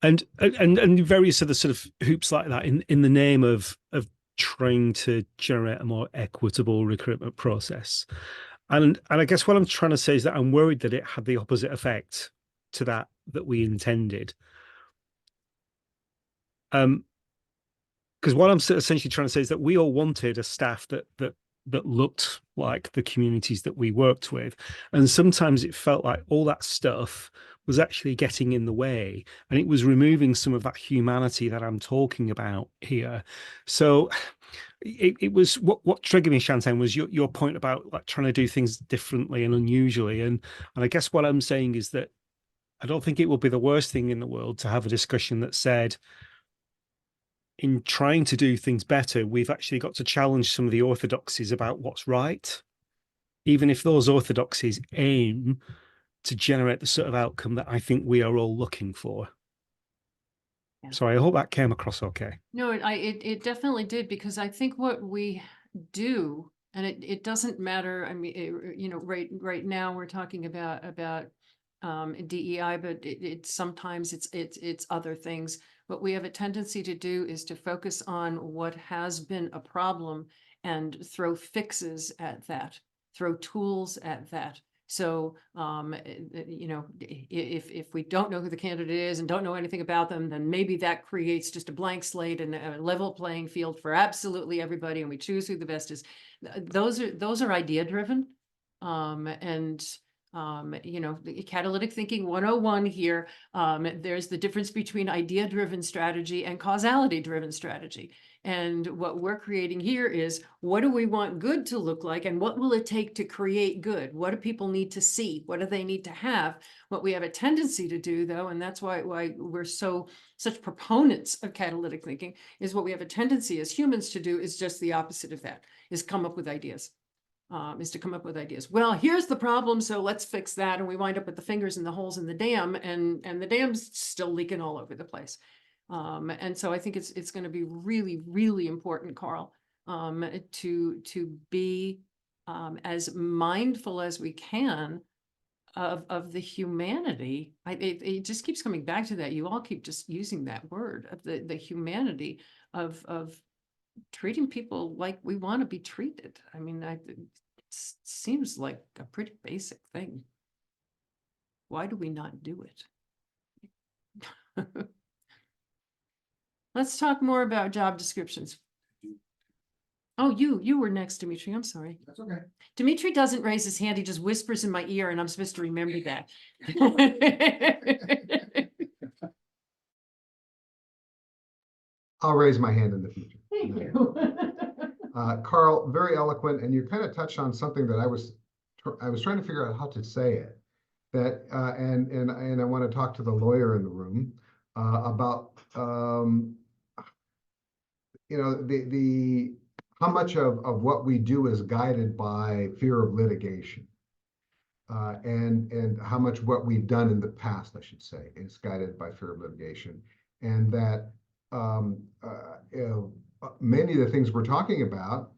And various other sort of hoops like that in the name of trying to generate a more equitable recruitment process. And I guess what I'm trying to say is that I'm worried that it had the opposite effect to that we intended. because what I'm essentially trying to say is that we all wanted a staff that looked like the communities that we worked with, and sometimes it felt like all that stuff was actually getting in the way, and it was removing some of that humanity that I'm talking about here. So it was what triggered me, Shantae, was your point about like trying to do things differently and unusually, and I guess what I'm saying is that I don't think it would be the worst thing in the world to have a discussion that said, in trying to do things better, we've actually got to challenge some of the orthodoxies about what's right, even if those orthodoxies aim to generate the sort of outcome that I think we are all looking for. Yeah. So I hope that came across okay. No, it definitely did, because I think what we do, and it doesn't matter. I mean, you know, right now we're talking about DEI, but it's sometimes it's other things. What we have a tendency to do is to focus on what has been a problem and throw fixes at that, throw tools at that. So, you know, if we don't know who the candidate is and don't know anything about them, then maybe that creates just a blank slate and a level playing field for absolutely everybody, and we choose who the best is. Those are idea driven, you know, the catalytic thinking 101 here. There's the difference between idea driven strategy and causality driven strategy. And what we're creating here is, what do we want good to look like, and what will it take to create good? What do people need to see? What do they need to have? What we have a tendency to do, though, and that's why we're such proponents of catalytic thinking, is what we have a tendency as humans to do is just the opposite of that, is come up with ideas. Well, here's the problem, so let's fix that. And we wind up with the fingers in the holes in the dam, and the dam's still leaking all over the place. And so I think it's going to be really, really important, Carl, to be as mindful as we can of the humanity. It just keeps coming back to that. You all keep just using that word of the humanity of treating people like we want to be treated. I mean, it seems like a pretty basic thing. Why do we not do it? Let's talk more about job descriptions. Oh, you were next, Dimitri. I'm sorry. That's okay. Dimitri doesn't raise his hand. He just whispers in my ear, and I'm supposed to remember that. I'll raise my hand in the future. Thank you. Carl, very eloquent, and you kind of touched on something that I was trying to figure out how to say it. That and I want to talk to the lawyer in the room about you know, the how much of what we do is guided by fear of litigation, and how much what we've done in the past, I should say, is guided by fear of litigation, and that you know, many of the things we're talking about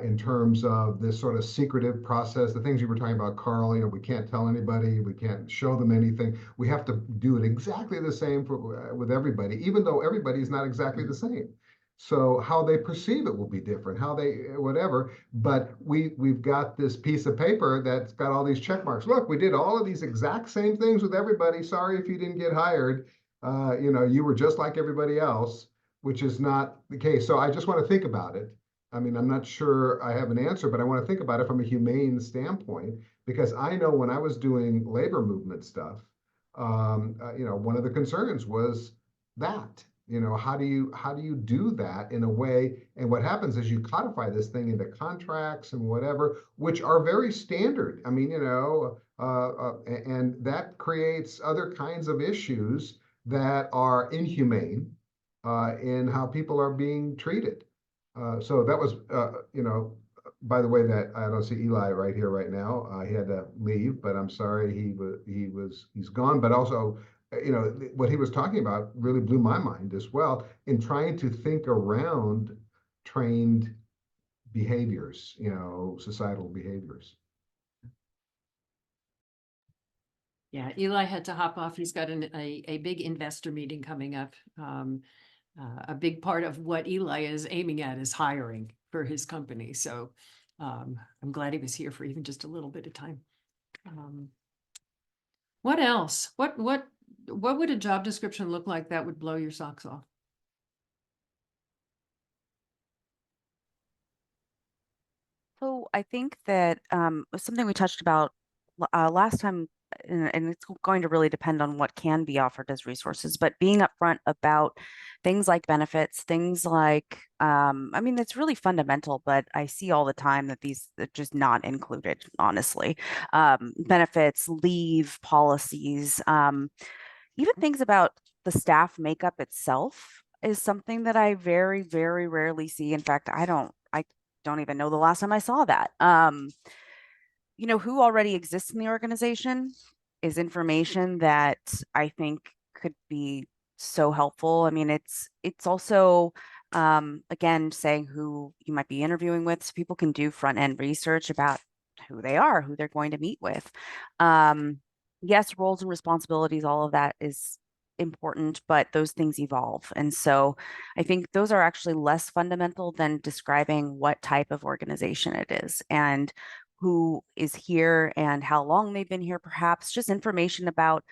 in terms of this sort of secretive process, the things you were talking about, Carl, you know, we can't tell anybody, we can't show them anything. We have to do it exactly the same with everybody, even though everybody is not exactly the same. So how they perceive it will be different, how they, whatever, but we've got this piece of paper that's got all these check marks. Look, we did all of these exact same things with everybody. Sorry if you didn't get hired. You know, you were just like everybody else, which is not the case. So I just want to think about it. I mean, I'm not sure I have an answer, but I want to think about it from a humane standpoint, because I know when I was doing labor movement stuff, you know, one of the concerns was that, you know, how do you do that in a way? And what happens is you codify this thing into contracts and whatever, which are very standard. I mean, you know, and that creates other kinds of issues that are inhumane in how people are being treated. So that was, you know, by the way, that I don't see Eli right here right now. He had to leave, but I'm sorry he's gone. But also, you know, what he was talking about really blew my mind as well in trying to think around trained behaviors, you know, societal behaviors. Yeah, Eli had to hop off. He's got a big investor meeting coming up. A big part of what Eli is aiming at is hiring for his company. So I'm glad he was here for even just a little bit of time. What else? What would a job description look like that would blow your socks off? So I think that something we touched about last time, and it's going to really depend on what can be offered as resources, but being upfront about things like benefits, things like, I mean, it's really fundamental, but I see all the time that these are just not included, honestly. Benefits, leave policies, even things about the staff makeup itself is something that I very, very rarely see. In fact, I don't even know the last time I saw that. You know, who already exists in the organization is information that I think could be so helpful. I mean, it's also again saying who you might be interviewing with, so people can do front end research about who they are, who they're going to meet with. Yes, roles and responsibilities, all of that is important, but those things evolve. And so I think those are actually less fundamental than describing what type of organization it is and who is here and how long they've been here, perhaps just information about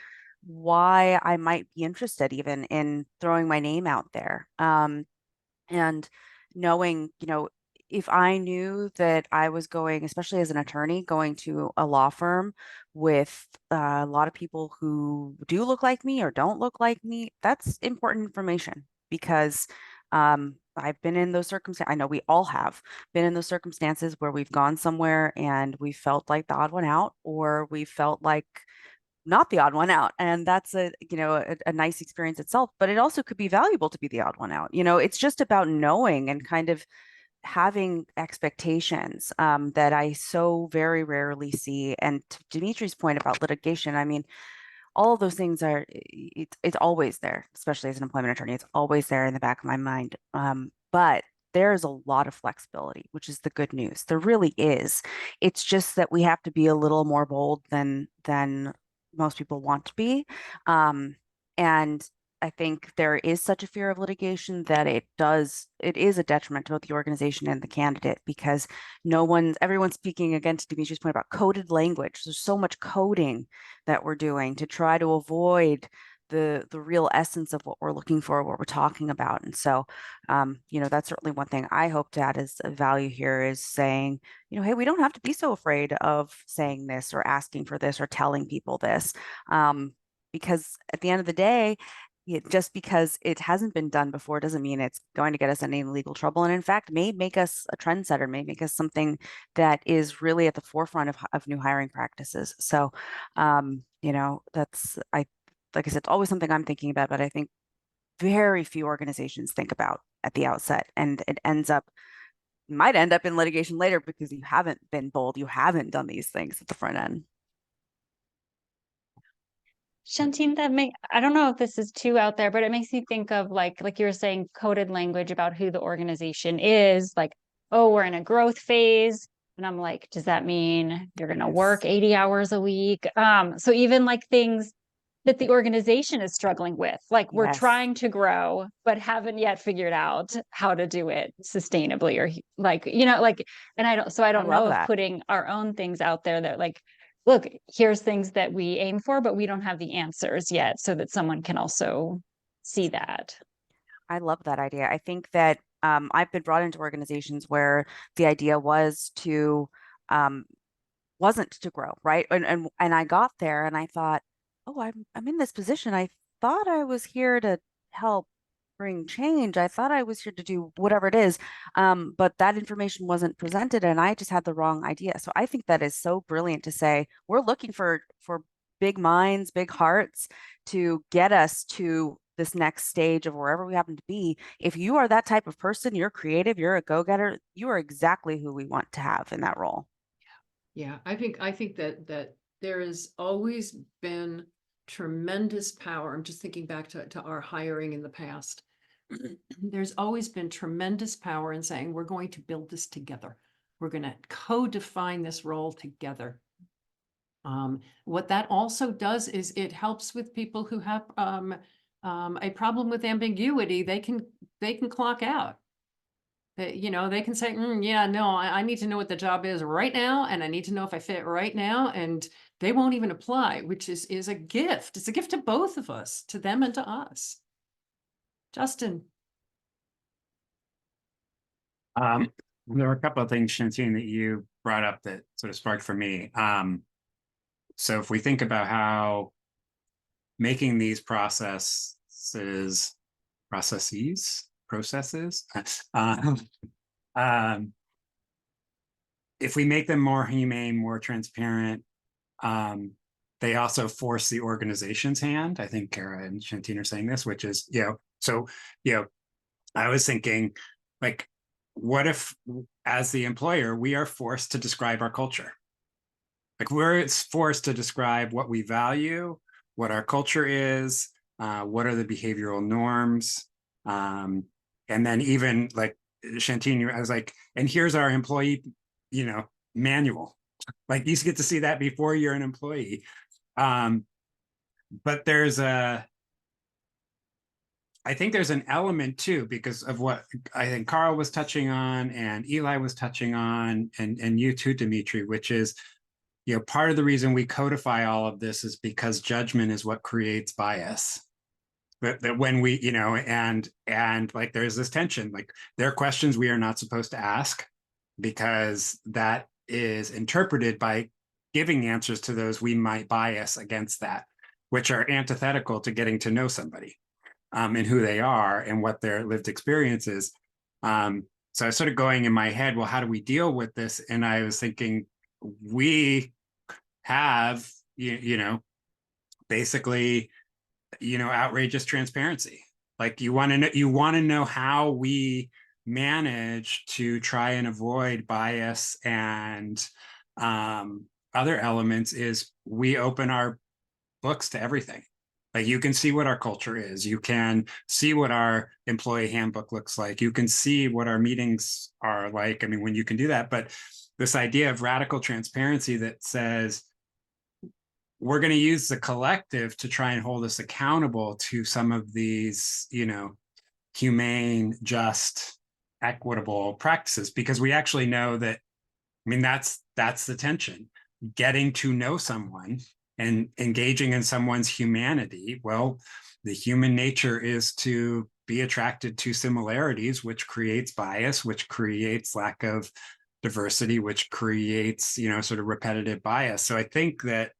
why I might be interested even in throwing my name out there. And knowing, you know, if I knew that I was going, especially as an attorney, going to a law firm with a lot of people who do look like me or don't look like me, that's important information because I've been in those circumstances. I know we all have been in those circumstances where we've gone somewhere and we felt like the odd one out, or we felt like not the odd one out. And that's a nice experience itself, but it also could be valuable to be the odd one out. You know, it's just about knowing and kind of having expectations that I so very rarely see. And to Dimitri's point about litigation, I mean, all of those things are, it's always there, especially as an employment attorney, it's always there in the back of my mind. But there's a lot of flexibility, which is the good news. There really is. It's just that we have to be a little more bold than most people want to be. And I think there is such a fear of litigation that it is a detriment to both the organization and the candidate because everyone's speaking again to Dimitri's point about coded language. There's so much coding that we're doing to try to avoid the real essence of what we're looking for, what we're talking about. And so, you know, that's certainly one thing I hope to add as a value here is saying, you know, hey, we don't have to be so afraid of saying this or asking for this or telling people this. Because at the end of the day, just because it hasn't been done before doesn't mean it's going to get us in any legal trouble. And in fact, may make us a trendsetter, may make us something that is really at the forefront of new hiring practices. So, you know, like I said, it's always something I'm thinking about, but I think very few organizations think about at the outset. And it might end up in litigation later because you haven't been bold, you haven't done these things at the front end. Shantine, I don't know if this is too out there, but it makes me think of like you were saying, coded language about who the organization is, like, oh, we're in a growth phase. And I'm like, does that mean you're going to work 80 hours a week? So even like things that the organization is struggling with, like we're trying to grow, but haven't yet figured out how to do it sustainably or like, you know, like, and I don't know if putting our own things out there that like, look, here's things that we aim for, but we don't have the answers yet so that someone can also see that. I love that idea. I think that I've been brought into organizations where the idea was wasn't to grow, right? And I got there and I thought, oh, I'm in this position. I thought I was here to help bring change. I thought I was here to do whatever it is. But that information wasn't presented and I just had the wrong idea. So I think that is so brilliant to say, we're looking for big minds, big hearts to get us to this next stage of wherever we happen to be. If you are that type of person, you're creative, you're a go-getter, you are exactly who we want to have in that role. Yeah, I think that there has always been tremendous power. I'm just thinking back to our hiring in the past. There's always been tremendous power in saying, we're going to build this together. We're going to co-define this role together. What that also does is it helps with people who have a problem with ambiguity. They can clock out. You know, they can say, yeah, no, I need to know what the job is right now. And I need to know if I fit right now. And they won't even apply, which is a gift. It's a gift to both of us, to them and to us. Justin. There were a couple of things, Shantine, that you brought up that sort of sparked for me. So if we think about how making these processes, if we make them more humane, more transparent, they also force the organization's hand. I think Kara and Shantine are saying this, which is, I was thinking, like, what if as the employer, we are forced to describe our culture? Like we're forced to describe what we value, what our culture is, what are the behavioral norms. And then even like Shantine, I was like, and here's our employee, manual. Like you get to see that before you're an employee. But I think there's an element too, because of what I think Carl was touching on and Eli was touching on, and you too, Dimitri, which is, part of the reason we codify all of this is because judgment is what creates bias. That when we, and like there's this tension, like there are questions we are not supposed to ask because that is interpreted by giving answers to those we might bias against that, which are antithetical to getting to know somebody. And who they are and what their lived experience is. So I was sort of going in my head, well, how do we deal with this? And I was thinking, we have, basically, outrageous transparency. Like you want to know how we manage to try and avoid bias and other elements is we open our books to everything. Like you can see what our culture is. You can see what our employee handbook looks like. You can see what our meetings are like. I mean, when you can do that, but this idea of radical transparency that says, we're going to use the collective to try and hold us accountable to some of these, humane, just, equitable practices, because we actually know that, I mean, that's the tension. Getting to know someone and engaging in someone's humanity, well, the human nature is to be attracted to similarities, which creates bias, which creates lack of diversity, which creates, sort of repetitive bias. So I think that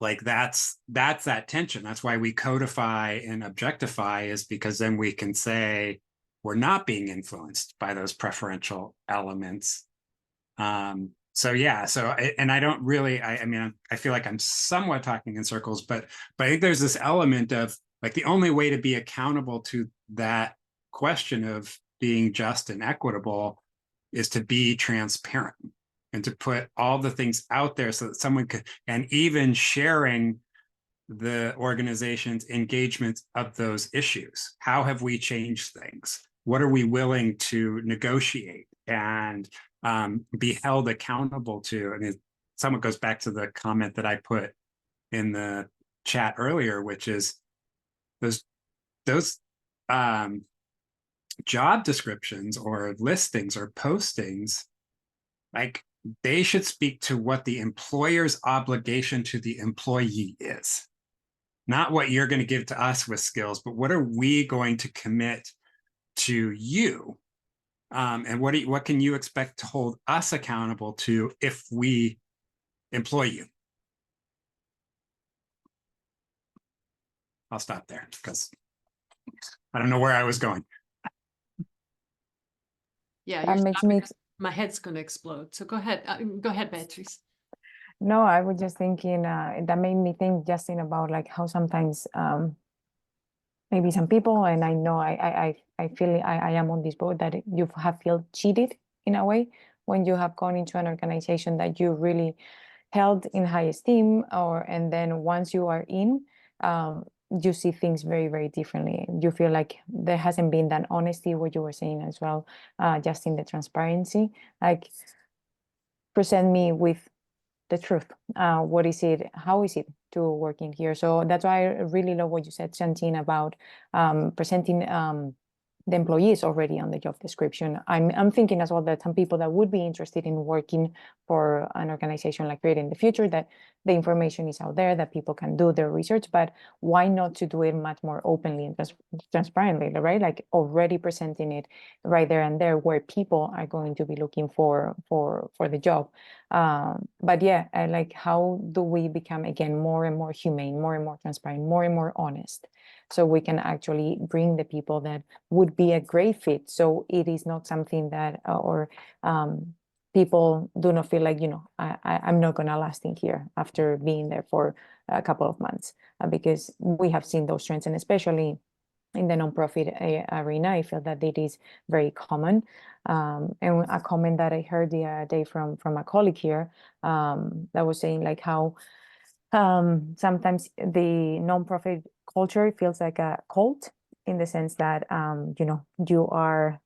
like that's that tension. That's why we codify and objectify, is because then we can say we're not being influenced by those preferential elements. And I don't really, I mean, I feel like I'm somewhat talking in circles, but I think there's this element of like the only way to be accountable to that question of being just and equitable is to be transparent and to put all the things out there so that someone could, and even sharing the organization's engagements of those issues. How have we changed things? What are we willing to negotiate and be held accountable to? I mean, someone goes back to the comment that I put in the chat earlier, which is those job descriptions or listings or postings, like they should speak to what the employer's obligation to the employee is, not what you're going to give to us with skills, but what are we going to commit to you? And what can you expect to hold us accountable to if we employ you? I'll stop there because I don't know where I was going. Yeah, That makes me. My head's going to explode. So go ahead, Beatrice. No, I was just thinking, that made me think, Justin, about like how sometimes maybe some people, and I know I feel I am on this boat, that you have felt cheated in a way when you have gone into an organization that you really held in high esteem, and then once you are in, you see things very, very differently. You feel like there hasn't been that honesty, what you were saying as well, just in the transparency, like present me with the truth. What is it? How is it to working here? So that's why I really love what you said, Shantine, about presenting the employee is already on the job description. I'm thinking as well that some people that would be interested in working for an organization like Create in the Future, that the information is out there, that people can do their research, but why not to do it much more openly and transparently, right? Like already presenting it right there and there where people are going to be looking for the job. But yeah, I like, how do we become again more and more humane, more and more transparent, more and more honest, so we can actually bring the people that would be a great fit. So it is not something that people do not feel like, I'm not going to last in here after being there for a couple of months, because we have seen those trends, and especially in the nonprofit arena, I feel that it is very common. And a comment that I heard the other day from a colleague here, that was saying like how sometimes the nonprofit culture feels like a cult, in the sense that you are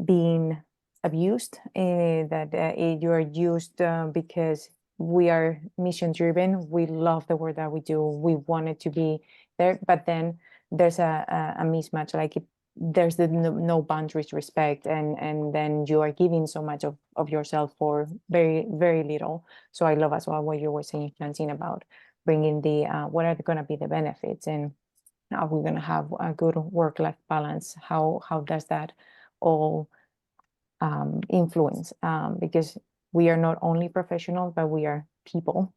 being abused, that you are used because we are mission driven. We love the work that we do. We want it to be there, but then there's a mismatch. Like there's no boundaries respect, and then you are giving so much of yourself for very, very little. So I love as well what you were saying, Francine, about bringing the what are going to be the benefits, and are we going to have a good work-life balance? How does that all influence? Because we are not only professionals, but we are people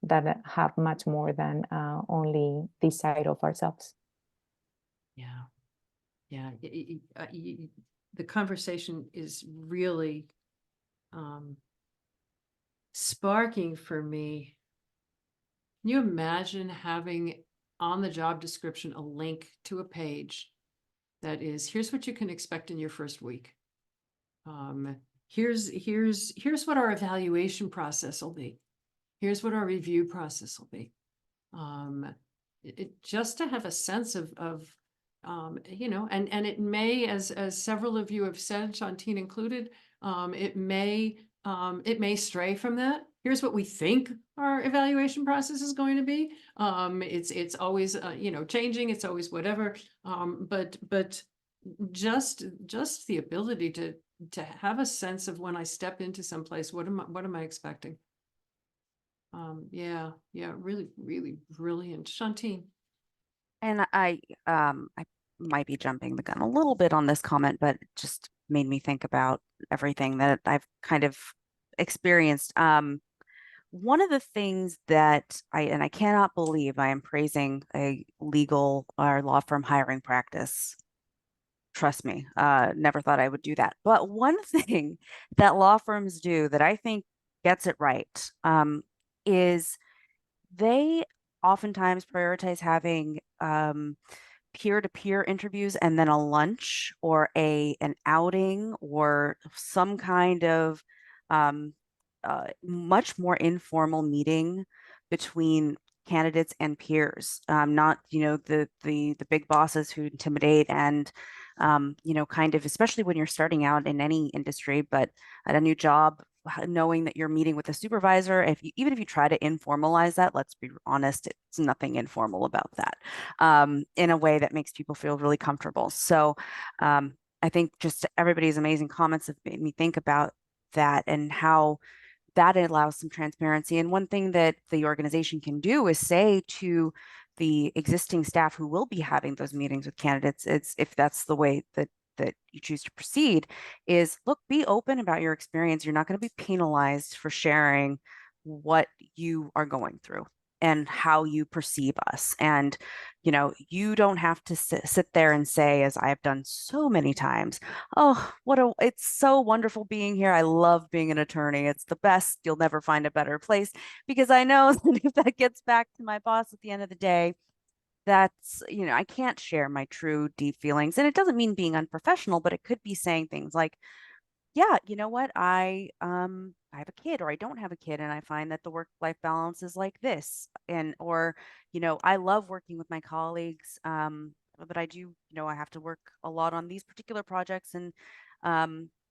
that have much more than only this side of ourselves. Yeah. Yeah. The conversation is really sparking for me. Can you imagine having on the job description a link to a page that is, here's what you can expect in your first week. Here's what our evaluation process will be. Here's what our review process will be. Just to have a sense of and it may, as several of you have said, Shantine included, it may stray from that. Here's what we think our evaluation process is going to be. It's always changing. It's always whatever. But just the ability to have a sense of, when I step into some place, what am I expecting? Yeah, really, really brilliant, Shantine. And I might be jumping the gun a little bit on this comment, but it just made me think about everything that I've kind of experienced. One of the things that I cannot believe I am praising a legal or law firm hiring practice. Trust me, never thought I would do that. But one thing that law firms do that I think gets it right is they oftentimes prioritize having peer-to-peer interviews, and then a lunch or an outing or some kind of much more informal meeting between candidates and peers, not the big bosses who intimidate and kind of, especially when you're starting out in any industry, but at a new job, knowing that you're meeting with a supervisor. Even if you try to informalize that, let's be honest, it's nothing informal about that, in a way that makes people feel really comfortable. So I think just everybody's amazing comments have made me think about that, and how that allows some transparency. And one thing that the organization can do is say to the existing staff who will be having those meetings with candidates, if that's the way that you choose to proceed, is look, be open about your experience. You're not going to be penalized for sharing what you are going through and how you perceive us. And, you don't have to sit there and say, as I've done so many times, oh, it's so wonderful being here. I love being an attorney. It's the best. You'll never find a better place. Because I know that if that gets back to my boss at the end of the day, that's, I can't share my true deep feelings. And it doesn't mean being unprofessional, but it could be saying things like, yeah, you know what, I have a kid, or I don't have a kid, and I find that the work-life balance is like this. Or I love working with my colleagues, but I do, I have to work a lot on these particular projects. And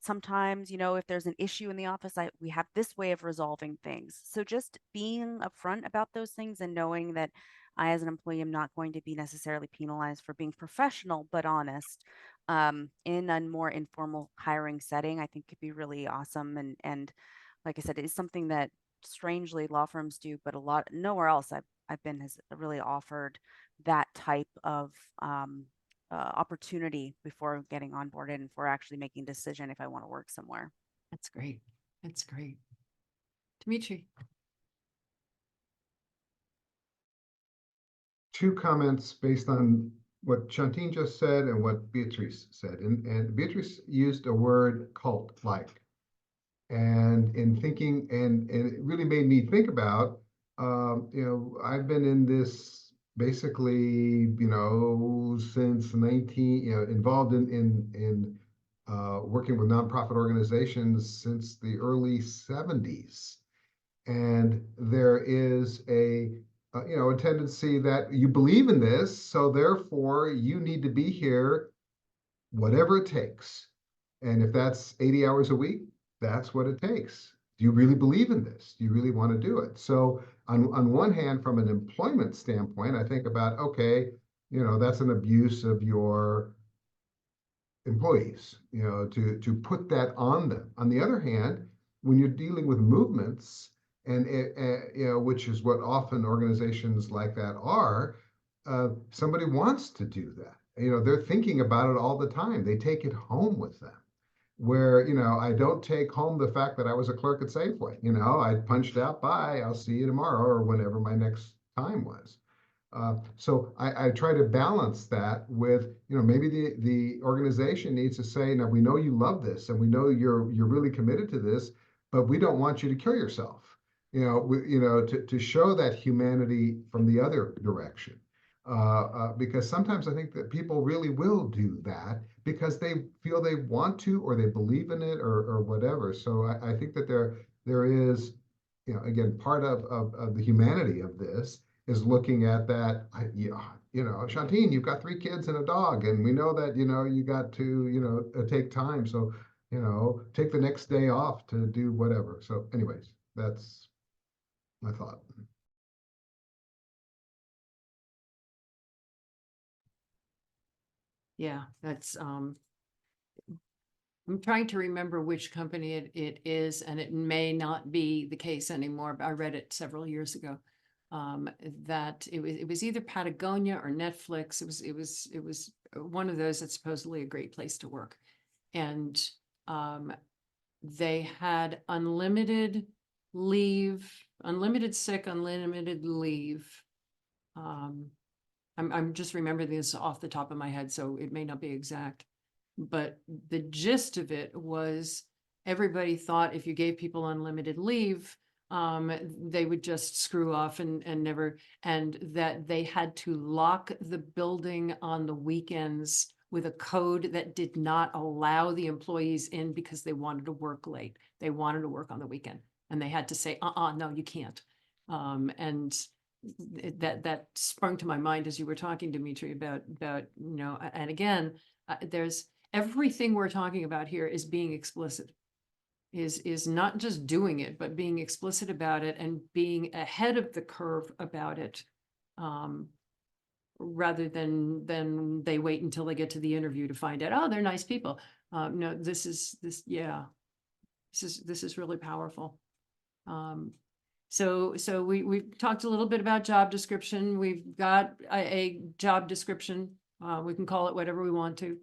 sometimes, if there's an issue in the office, we have this way of resolving things. So just being upfront about those things, and knowing that I, as an employee, am not going to be necessarily penalized for being professional but honest, in a more informal hiring setting, I think could be really awesome. And like I said, it's something that strangely law firms do, but nowhere else I've been has really offered that type of opportunity before getting onboarded and for actually making a decision if I want to work somewhere. That's great. That's great. Dimitri. Two comments based on what Shantine just said and what Beatrice said. And Beatrice used a word cult-like. And in thinking, and it really made me think about, I've been in this basically, since involved in working with nonprofit organizations since the early 70s. And there is a tendency that you believe in this, so therefore you need to be here, whatever it takes. And if that's 80 hours a week, that's what it takes. Do you really believe in this? Do you really want to do it? So on one hand, from an employment standpoint, I think about, okay, that's an abuse of your employees, to put that on them. On the other hand, when you're dealing with movements, and which is what often organizations like that are, somebody wants to do that. They're thinking about it all the time. They take it home with them. Where, I don't take home the fact that I was a clerk at Safeway. I punched out, bye, I'll see you tomorrow, or whenever my next time was. So I try to balance that with, maybe the organization needs to say, now we know you love this and we know you're really committed to this, but we don't want you to kill yourself. To show that humanity from the other direction. Because sometimes I think that people really will do that because they feel they want to, or they believe in it, or whatever. So I think that there is, again, part of the humanity of this is looking at that. Shantine, you've got 3 kids and a dog, and we know that you got to take time. So take the next day off to do whatever. So, anyways, that's my thought. Yeah, that's I'm trying to remember which company it is, and it may not be the case anymore, but I read it several years ago. That it was either Patagonia or Netflix. It was one of those that's supposedly a great place to work. And they had unlimited leave, unlimited sick, unlimited leave. I'm just remembering this off the top of my head, so it may not be exact. But the gist of it was everybody thought if you gave people unlimited leave, they would just screw off and never, and that they had to lock the building on the weekends with a code that did not allow the employees in because they wanted to work late. They wanted to work on the weekend, and they had to say, no, you can't. And that sprung to my mind as you were talking, Dimitri, about and again, there's everything we're talking about here is being explicit, is not just doing it, but being explicit about it and being ahead of the curve about it, rather than they wait until they get to the interview to find out, oh, they're nice people. No, this is really powerful. So we've talked a little bit about job description. We've got a job description. We can call it whatever we want to.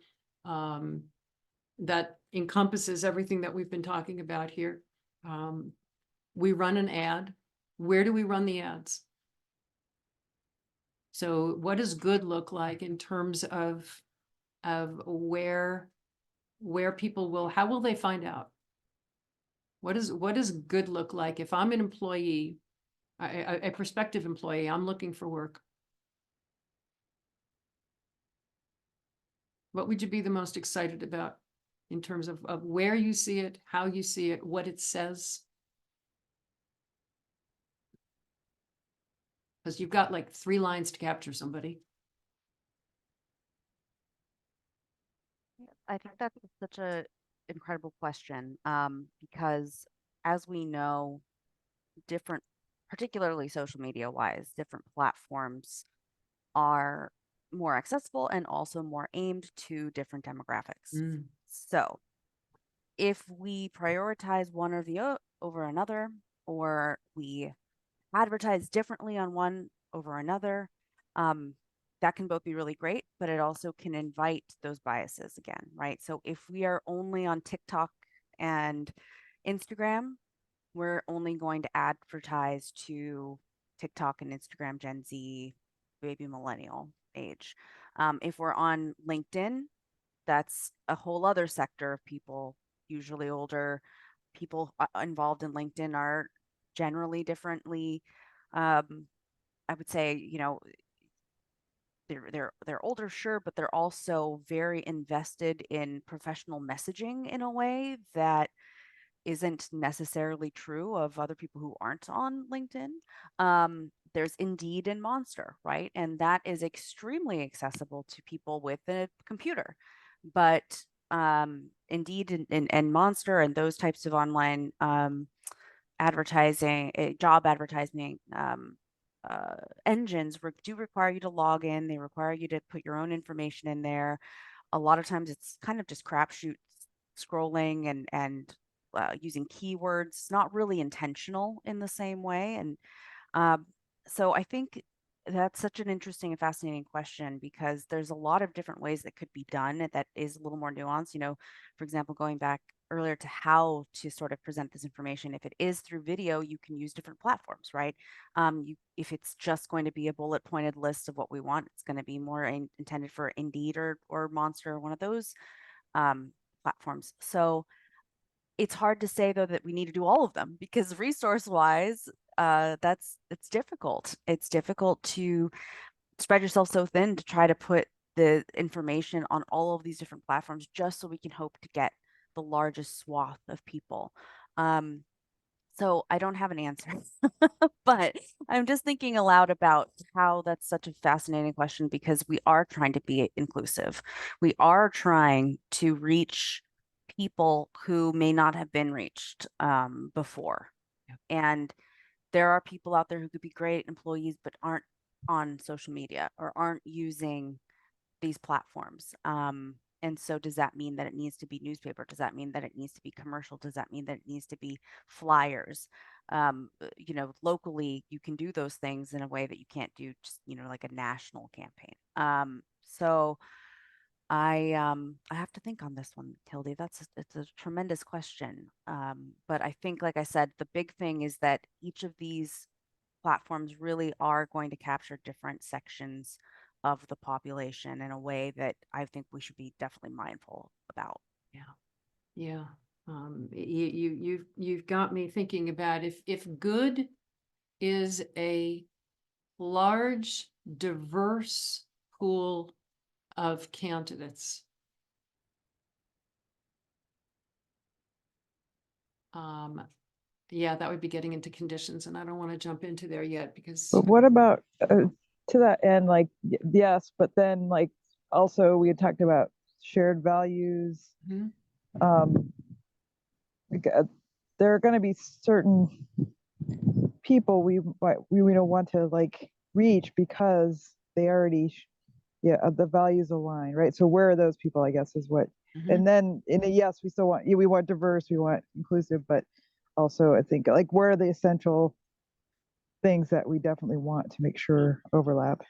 That encompasses everything that we've been talking about here. We run an ad. Where do we run the ads? So what does good look like in terms of where people will, how will they find out? What does good look like? If I'm an employee, a prospective employee, I'm looking for work. What would you be the most excited about in terms of where you see it, how you see it, what it says? Because you've got like 3 lines to capture somebody. I think that's such a incredible question, because as we know, different, particularly social media wise, different platforms are more accessible and also more aimed to different demographics. Mm. So if we prioritize one or the over another, or we advertise differently on one over another, that can both be really great, but it also can invite those biases again, right? So if we are only on TikTok and Instagram, we're only going to advertise to TikTok and Instagram Gen Z, baby millennial age. If we're on LinkedIn, that's a whole other sector of people, usually older people involved in LinkedIn are generally differently. I would say, you know, they're older, sure, but they're also very invested in professional messaging in a way that isn't necessarily true of other people who aren't on LinkedIn. There's Indeed and Monster, right? And that is extremely accessible to people with a computer. But Indeed and Monster and those types of online advertising, job advertising engines do require you to log in. They require you to put your own information in there. A lot of times it's kind of just crapshoot scrolling and using keywords. It's not really intentional in the same way. And so I think that's such an interesting and fascinating question, because there's a lot of different ways that could be done that is a little more nuanced. You know, for example, going back earlier to how to sort of present this information. If it is through video, you can use different platforms, right? If it's just going to be a bullet pointed list of what we want, it's going to be more intended for Indeed or Monster, or one of those platforms. So it's hard to say though that we need to do all of them, because resource wise, it's difficult. It's difficult to spread yourself so thin to try to put the information on all of these different platforms just so we can hope to get the largest swath of people. So I don't have an answer, but I'm just thinking aloud about how that's such a fascinating question, because we are trying to be inclusive. We are trying to reach people who may not have been reached before. Yep. And there are people out there who could be great employees, but aren't on social media or aren't using these platforms. And so does that mean that it needs to be newspaper? Does that mean that it needs to be commercial? Does that mean that it needs to be flyers? You know, locally, you can do those things in a way that you can't do just, you know, like a national campaign. So I have to think on this one, Hildy. It's a tremendous question. But I think, like I said, the big thing is that each of these platforms really are going to capture different sections of the population in a way that I think we should be definitely mindful about. Yeah. You've got me thinking about if good is a large, diverse pool of candidates. Yeah, that would be getting into conditions, and I don't want to jump into there yet because. But what about to that end, like, yes, but then like also we had talked about shared values. Mhm. There are going to be certain people we don't want to like reach because they already the values align, right? So where are those people, I guess, is what. And then in a yes, we still want we want diverse, we want inclusive, but also I think like where are the essential things that we definitely want to make sure overlap.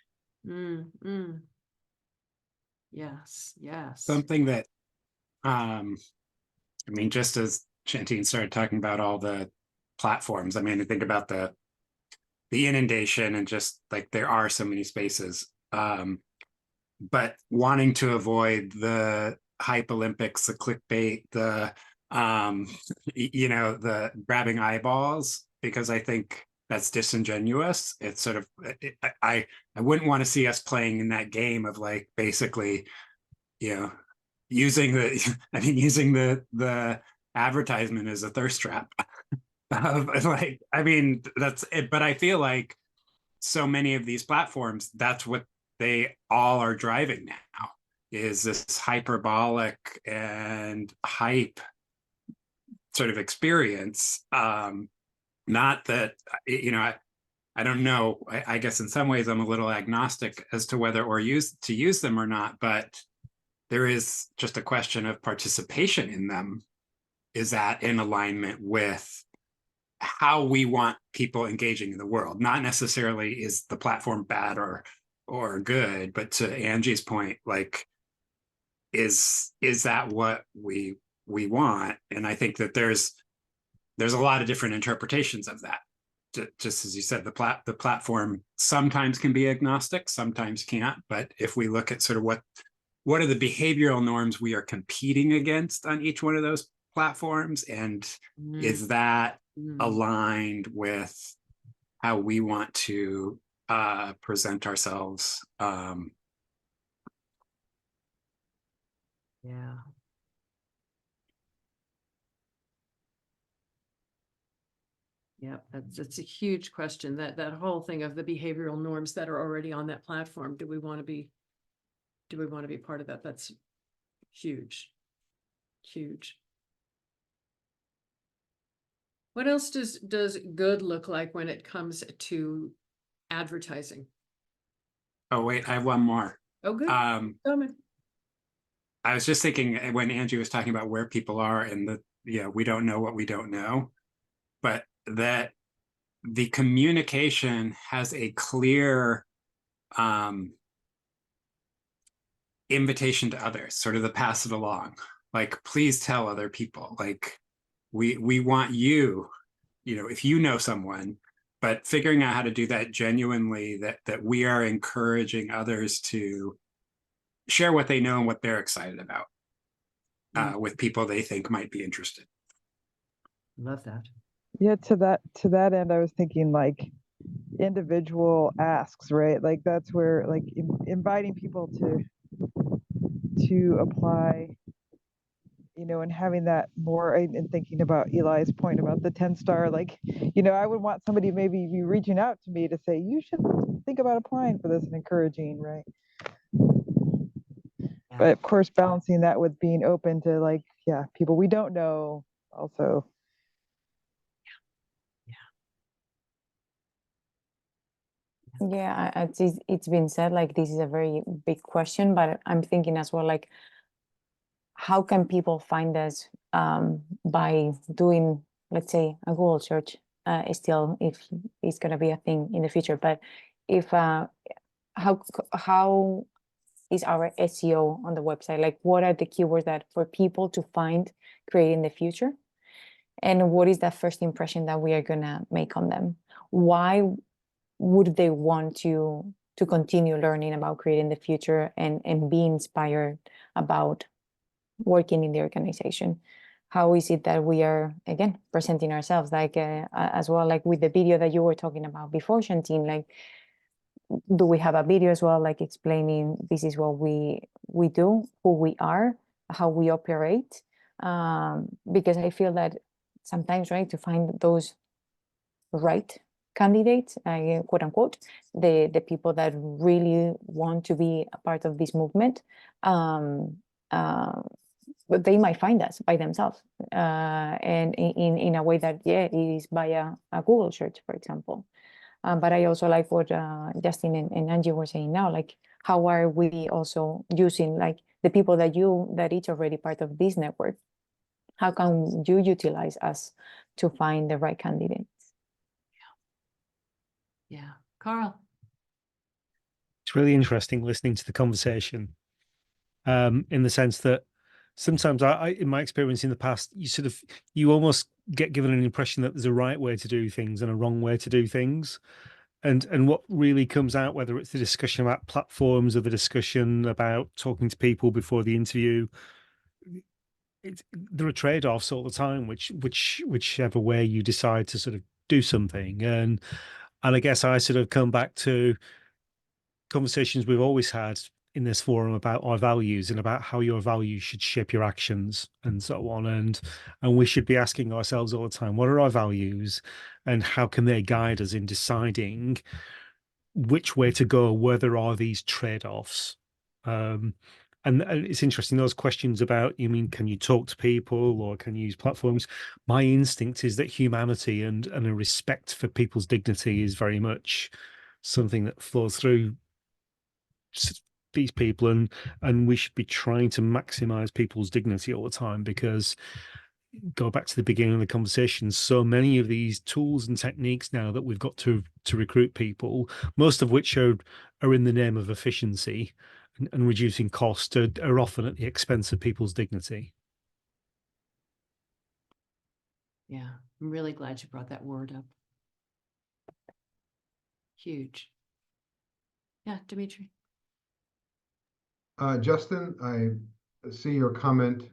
Yes. Something that I mean, just as Shantine started talking about all the platforms, I mean, I think about the inundation and just like there are so many spaces. But wanting to avoid the hype Olympics, the clickbait, the you know, the grabbing eyeballs, because I think that's disingenuous. It's sort of I wouldn't want to see us playing in that game of like basically, you know, using the advertisement as a thirst trap. Like, I mean, that's it, but I feel like so many of these platforms, that's what they all are driving now, is this hyperbolic and hype sort of experience. Not that, you know, I don't know. I guess in some ways I'm a little agnostic as to whether or to use them or not, but there is just a question of participation in them. Is that in alignment with how we want people engaging in the world? Not necessarily is the platform bad or good, but to Angie's point, like, is that what we want? And I think that there's a lot of different interpretations of that. Just as you said, the platform sometimes can be agnostic, sometimes can't. But if we look at sort of what are the behavioral norms we are competing against on each one of those platforms, and is that aligned with how we want to present ourselves? Yeah. Yeah, that's a huge question. That whole thing of the behavioral norms that are already on that platform. Do we want to be part of that? That's huge. Huge. What else does good look like when it comes to advertising? Oh, wait, I have one more. Oh, good. I was just thinking when Angie was talking about where people are and we don't know what we don't know, but that the communication has a clear invitation to others, sort of the pass it along, like, please tell other people, like, we want you, if you know someone, but figuring out how to do that genuinely, that we are encouraging others to share what they know and what they're excited about with people they think might be interested. Love that. Yeah, to that end, I was thinking like individual asks, right? Like that's where like inviting people to apply, and having that more, and thinking about Eli's point about the 10-star, like, I would want somebody maybe be reaching out to me to say, you should think about applying for this, and encouraging, right? Yeah. But of course, balancing that with being open to like, people we don't know also. Yeah, it's been said, like, this is a very big question, but I'm thinking as well, like, how can people find us by doing, let's say, a Google search, still, if it's going to be a thing in the future, but if how is our SEO on the website? Like, what are the keywords that for people to find, create in the future? And what is that first impression that we are going to make on them? Why would they want to continue learning about creating the future and be inspired about working in the organization? How is it that we are, again, presenting ourselves, like as well, like with the video that you were talking about before, Shantine, like, do we have a video as well, like explaining this is what we do, who we are, how we operate? Because I feel that sometimes, right, to find those right candidates, quote unquote, the people that really want to be a part of this movement, but they might find us by themselves, and in a way that it is via a Google search, for example. But I also like what Justin and Angie were saying now, like, how are we also using, like, the people that each already part of this network? How can you utilize us to find the right candidates? Yeah. Carl. It's really interesting listening to the conversation, in the sense that sometimes I, in my experience in the past, you almost get given an impression that there's a right way to do things and a wrong way to do things. And what really comes out, whether it's the discussion about platforms or the discussion about talking to people before the interview, there are trade-offs all the time, whichever way you decide to sort of do something. And I guess I sort of come back to conversations we've always had in this forum about our values and about how your values should shape your actions and so on. And we should be asking ourselves all the time, what are our values and how can they guide us in deciding which way to go, where there are these trade-offs? And And it's interesting, those questions about, can you talk to people or can you use platforms? My instinct is that humanity and a respect for people's dignity is very much something that flows through these people, and we should be trying to maximize people's dignity all the time, because go back to the beginning of the conversation, so many of these tools and techniques now that we've got to recruit people, most of which are in the name of efficiency and reducing cost, are often at the expense of people's dignity. Yeah, I'm really glad you brought that word up. Huge. Yeah, Dimitri. Justin, I see your comment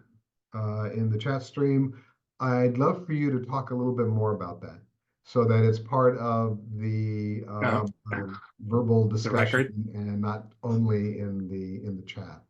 in the chat stream. I'd love for you to talk a little bit more about that, so that it's part of the verbal discussion and not only in the chat.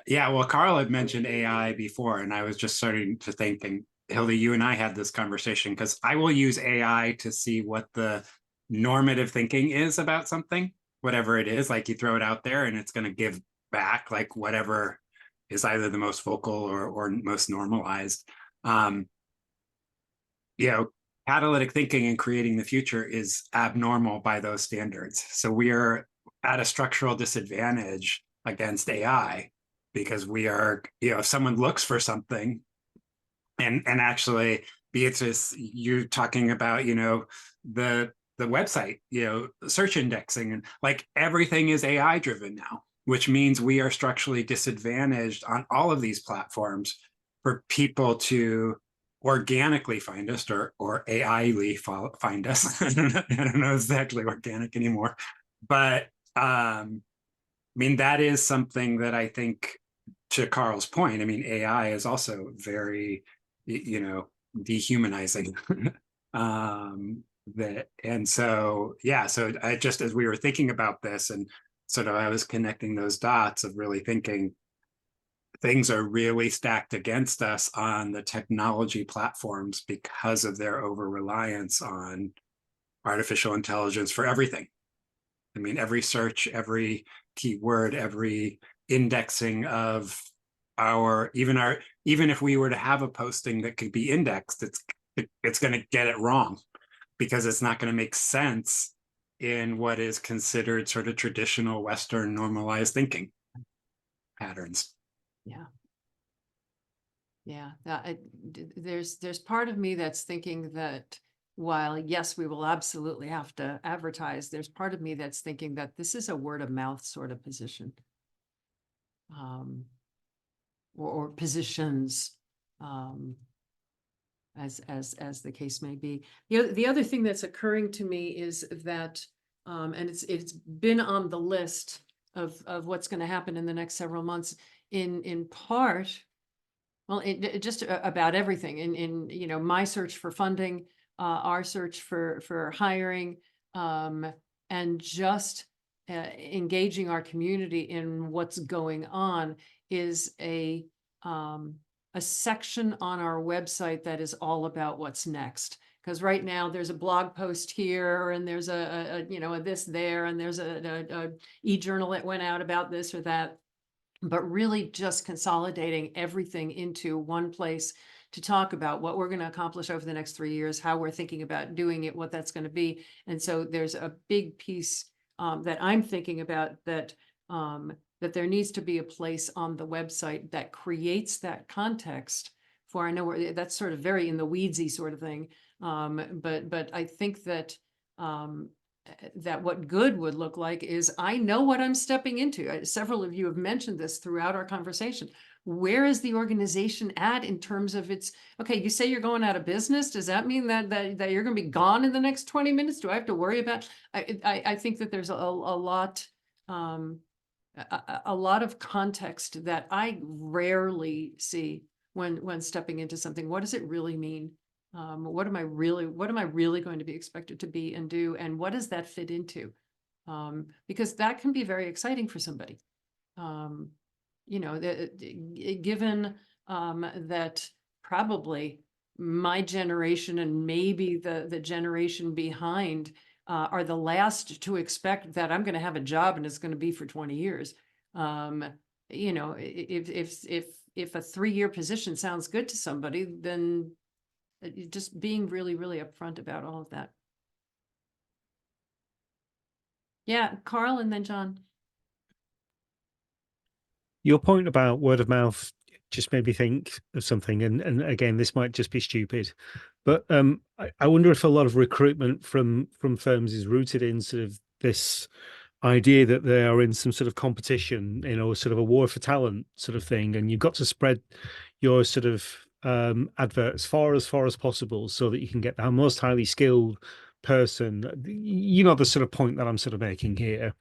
Yeah, well, Carl had mentioned AI before, and I was just starting to think, and Hilda, you and I had this conversation, because I will use AI to see what the normative thinking is about something, whatever it is. Like, you throw it out there and it's going to give back like whatever is either the most vocal or most normalized. Catalytic thinking and creating the future is abnormal by those standards. So we are at a structural disadvantage against AI, because we are, if someone looks for something, and actually, Beatrice, you're talking about, the website, search indexing, and like everything is AI driven now, which means we are structurally disadvantaged on all of these platforms for people to organically find us, or AI-ly find us. I don't know exactly organic anymore, but that is something that I think, to Carl's point, AI is also very, dehumanizing. So I just, as we were thinking about this, and sort of I was connecting those dots of really thinking things are really stacked against us on the technology platforms because of their over-reliance on artificial intelligence for everything. Every search, every keyword, every indexing of even if we were to have a posting that could be indexed, it's going to get it wrong, because it's not going to make sense in what is considered sort of traditional Western normalized thinking patterns. Yeah, there's part of me that's thinking that while, yes, we will absolutely have to advertise, there's part of me that's thinking that this is a word of mouth sort of position, or positions, as the case may be. The other thing that's occurring to me is that, and it's been on the list of what's going to happen in the next several months, in part. Well, just about everything in my search for funding, our search for hiring, and just engaging our community in what's going on, is a section on our website that is all about what's next. Because right now there's a blog post here, and there's a this there, and there's a e-journal that went out about this or that. But really just consolidating everything into one place to talk about what we're going to accomplish over the next 3 years, how we're thinking about doing it, what that's going to be. And so there's a big piece that I'm thinking about, that there needs to be a place on the website that creates that context for, I know that's sort of very in the weedsy sort of thing. But I think that that what good would look like is, I know what I'm stepping into. Several of you have mentioned this throughout our conversation. Where is the organization at in terms of its, okay, you say you're going out of business. Does that mean that you're going to be gone in the next 20 minutes? Do I have to worry about, I think that there's a lot of context that I rarely see when stepping into something. What does it really mean? What am I really going to be expected to be and do? And what does that fit into? Because that can be very exciting for somebody. Given that probably my generation and maybe the generation behind are the last to expect that I'm going to have a job and it's going to be for 20 years. you know, if a 3-year position sounds good to somebody, then just being really, really upfront about all of that. Yeah, Carl and then John. Your point about word of mouth just made me think of something, and again, this might just be stupid, but I wonder if a lot of recruitment from firms is rooted in sort of this idea that they are in some sort of competition, you know, sort of a war for talent sort of thing, and you've got to spread your sort of advert as far as possible so that you can get the most highly skilled person. You know, the sort of point that I'm sort of making here.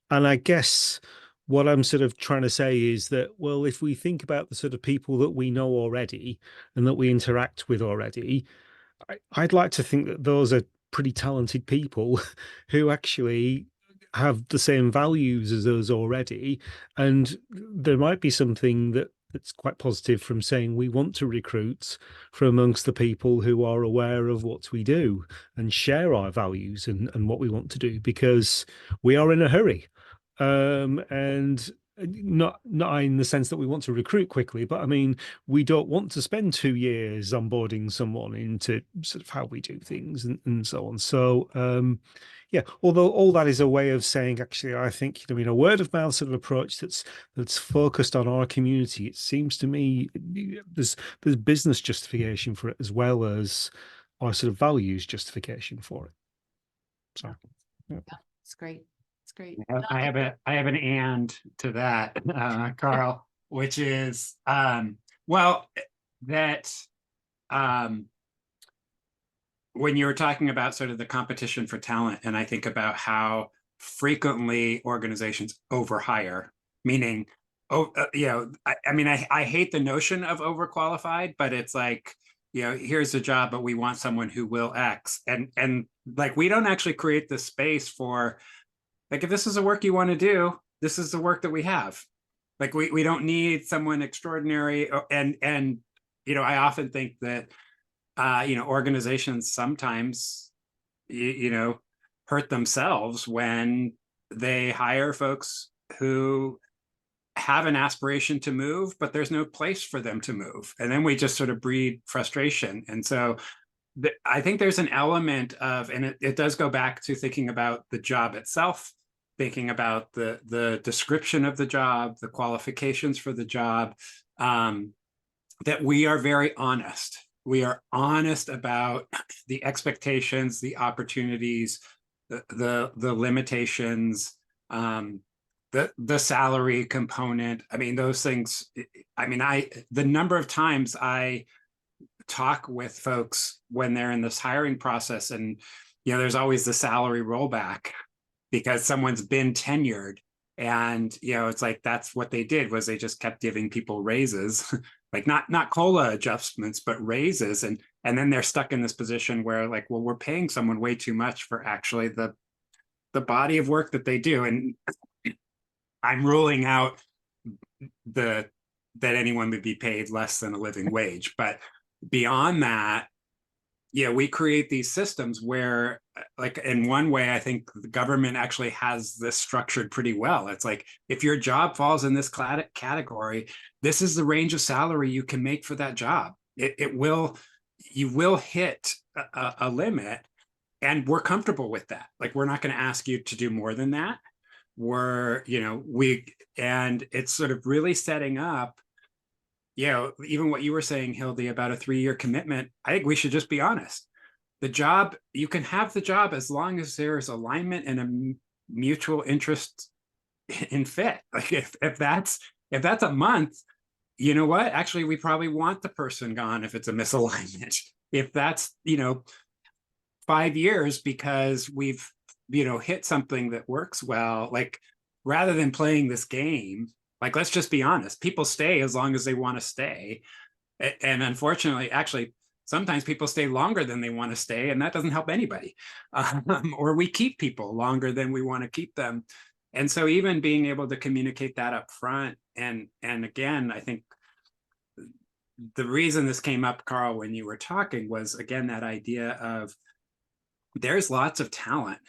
And I guess what I'm sort of trying to say is that, well, if we think about the sort of people that we know already and that we interact with already, I'd like to think that those are pretty talented people who actually have the same values as us already. And there might be something that's quite positive from saying we want to recruit from amongst the people who are aware of what we do and share our values and what we want to do, because we are in a hurry. And not in the sense that we want to recruit quickly, but I mean, we don't want to spend 2 years onboarding someone into sort of how we do things and so on. So yeah, although all that is a way of saying, actually, I think, you know, in a word of mouth sort of approach that's focused on our community, it seems to me there's business justification for it as well as our sort of values justification for it. So yeah. It's great. It's great. I have an and to that, Carl, which is well, that when you were talking about sort of the competition for talent, and I think about how frequently organizations overhire, meaning, you know, I mean, I hate the notion of overqualified, but it's like, you know, here's the job, but we want someone who will X, and like we don't actually create the space for, like, if this is the work you want to do, this is the work that we have. Like we don't need someone extraordinary, and you know, I often think that you know, organizations sometimes you know, hurt themselves when they hire folks who have an aspiration to move, but there's no place for them to move, and then we just sort of breed frustration. And so I think there's an element of, and it does go back to thinking about the job itself, thinking about the description of the job, the qualifications for the job, that we are very honest. We are honest about the expectations, the opportunities, the limitations, the salary component. I mean, those things. I mean, the number of times I talk with folks when they're in this hiring process, and you know, there's always the salary rollback because someone's been tenured, and you know, it's like that's what they did, was they just kept giving people raises, like not COLA adjustments, but raises, and then they're stuck in this position where, like, well, we're paying someone way too much for actually the body of work that they do. And I'm ruling out that anyone would be paid less than a living wage, but beyond that, yeah, we create these systems where, like, in one way, I think the government actually has this structured pretty well. It's like, if your job falls in this category, this is the range of salary you can make for that job. You will hit a limit, and we're comfortable with that. Like, we're not going to ask you to do more than that. And it's sort of really setting up, you know, even what you were saying, Hildy, about a 3-year commitment. I think we should just be honest. The job, you can have the job as long as there is alignment and a mutual interest in fit. Like, if that's a month, you know what? Actually, we probably want the person gone if it's a misalignment. If that's, you know, 5 years because we've, you know, hit something that works well, like, rather than playing this game, like, let's just be honest. People stay as long as they want to stay. And unfortunately, actually, sometimes people stay longer than they want to stay, and that doesn't help anybody. Or we keep people longer than we want to keep them. And so even being able to communicate that up front, and again, I think the reason this came up, Carl, when you were talking, was, again, that idea of there's lots of talent.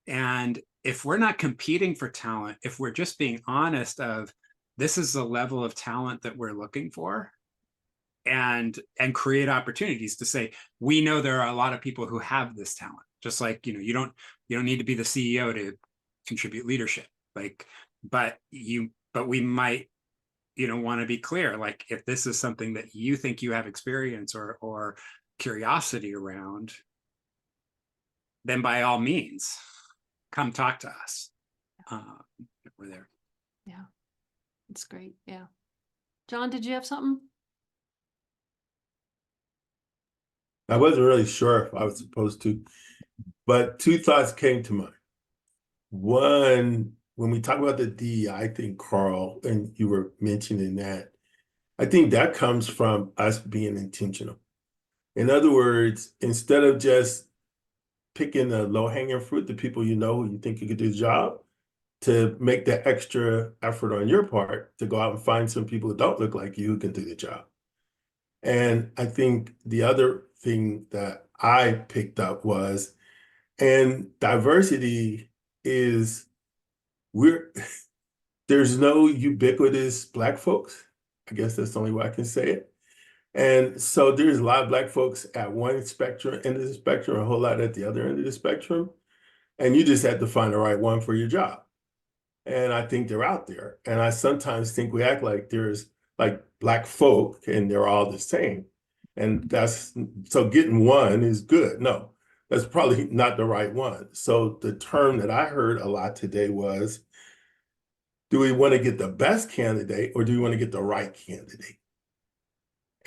And if we're not competing for talent, if we're just being honest of this is the level of talent that we're looking for, and create opportunities to say, we know there are a lot of people who have this talent. Just like, you don't need to be the CEO to contribute leadership. Like, but we might, want to be clear, like if this is something that you think you have experience or curiosity around, then by all means, come talk to us. If we're there. Yeah, it's great. Yeah. John, did you have something? I wasn't really sure if I was supposed to, but two thoughts came to mind. One, when we talk about the DEI, I think, Carl, and you were mentioning that, I think that comes from us being intentional. In other words, instead of just picking the low-hanging fruit, the people who you think you could do the job, to make the extra effort on your part to go out and find some people who don't look like you who can do the job. And I think the other thing that I picked up was, and diversity is, there's no ubiquitous Black folks. I guess that's the only way I can say it. And so there's a lot of Black folks at one end of the spectrum, a whole lot at the other end of the spectrum. And you just have to find the right one for your job. And I think they're out there. And I sometimes think we act like there's like Black folk and they're all the same. And so getting one is good. No, that's probably not the right one. So the term that I heard a lot today was, do we want to get the best candidate or do we want to get the right candidate?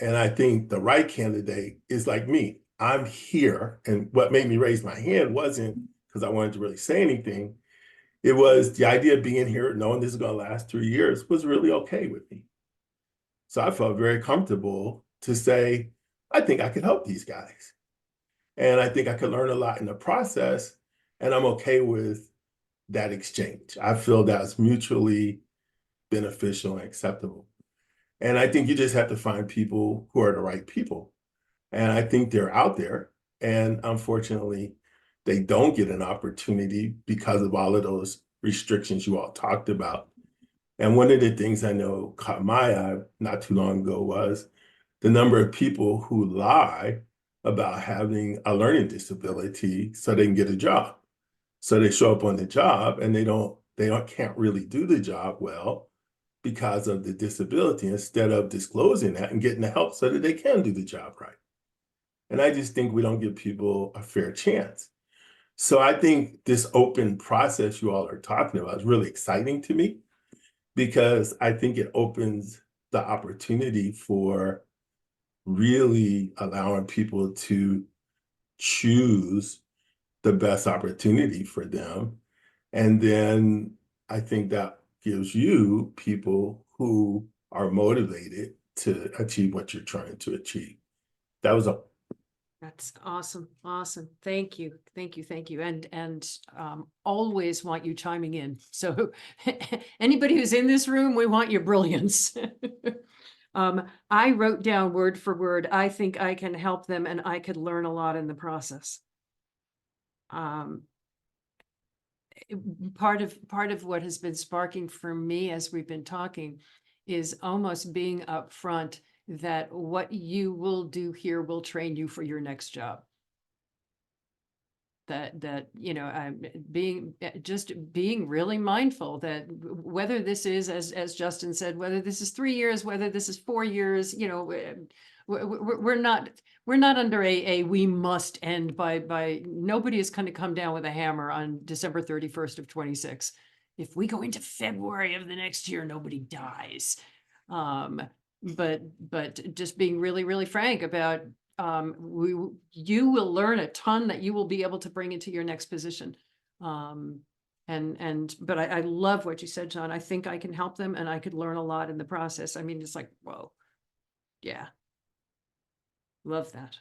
And I think the right candidate is like me. I'm here. And what made me raise my hand wasn't because I wanted to really say anything. It was the idea of being here, knowing this is going to last 3 years, was really okay with me. So I felt very comfortable to say, I think I could help these guys. And I think I could learn a lot in the process. And I'm okay with that exchange. I feel that's mutually beneficial and acceptable. And I think you just have to find people who are the right people. And I think they're out there. And unfortunately, they don't get an opportunity because of all of those restrictions you all talked about. And one of the things I know caught my eye not too long ago was the number of people who lie about having a learning disability so they can get a job. So they show up on the job and they can't really do the job well because of the disability, instead of disclosing that and getting the help so that they can do the job right. And I just think we don't give people a fair chance. So I think this open process you all are talking about is really exciting to me, because I think it opens the opportunity for really allowing people to choose the best opportunity for them. And then I think that gives you people who are motivated to achieve what you're trying to achieve. That was a That's awesome. Awesome. Thank you. Thank you. Thank you. And always want you chiming in. So anybody who's in this room, we want your brilliance. I wrote down word for word, I think I can help them and I could learn a lot in the process. Part of what has been sparking for me as we've been talking is almost being upfront that what you will do here will train you for your next job. That I'm being really mindful that whether this is, as Justin said, whether this is 3 years, whether this is 4 years, we're not under a we must end by nobody is going to come down with a hammer on December 31st of 26. If we go into February of the next year, nobody dies. But just being really, really frank about you will learn a ton that you will be able to bring into your next position. But I love what you said, John. I think I can help them and I could learn a lot in the process. I mean, it's like, whoa. Yeah. Love that.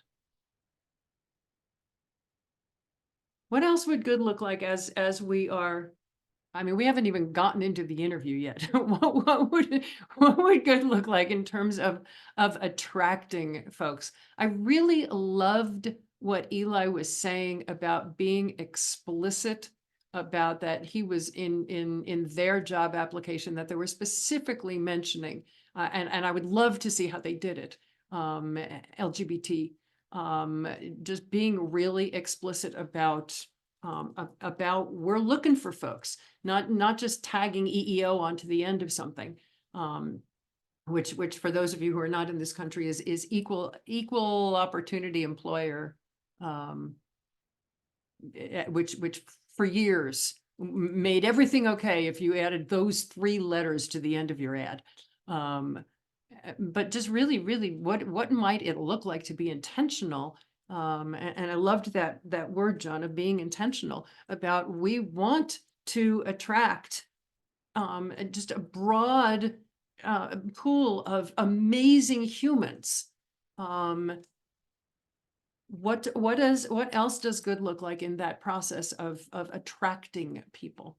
What else would good look like as we are? I mean, we haven't even gotten into the interview yet. what would good look like in terms of attracting folks? I really loved what Eli was saying about being explicit about that he was in their job application, that they were specifically mentioning, and I would love to see how they did it, LGBT, just being really explicit about we're looking for folks, not just tagging EEO onto the end of something, which for those of you who are not in this country is equal opportunity employer, which for years made everything okay if you added those 3 letters to the end of your ad. But just really, what might it look like to be intentional? And I loved that word, John, of being intentional about, we want to attract just a broad pool of amazing humans. What else does good look like in that process of attracting people?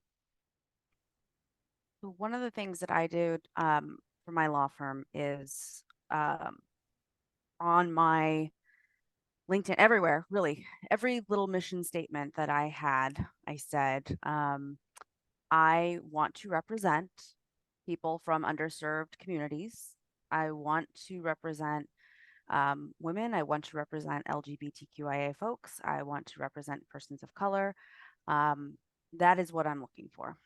So one of the things that I do for my law firm is on my LinkedIn, everywhere, really, every little mission statement that I had, I said, I want to represent people from underserved communities. I want to represent women. I want to represent LGBTQIA folks. I want to represent persons of color. That is what I'm looking for.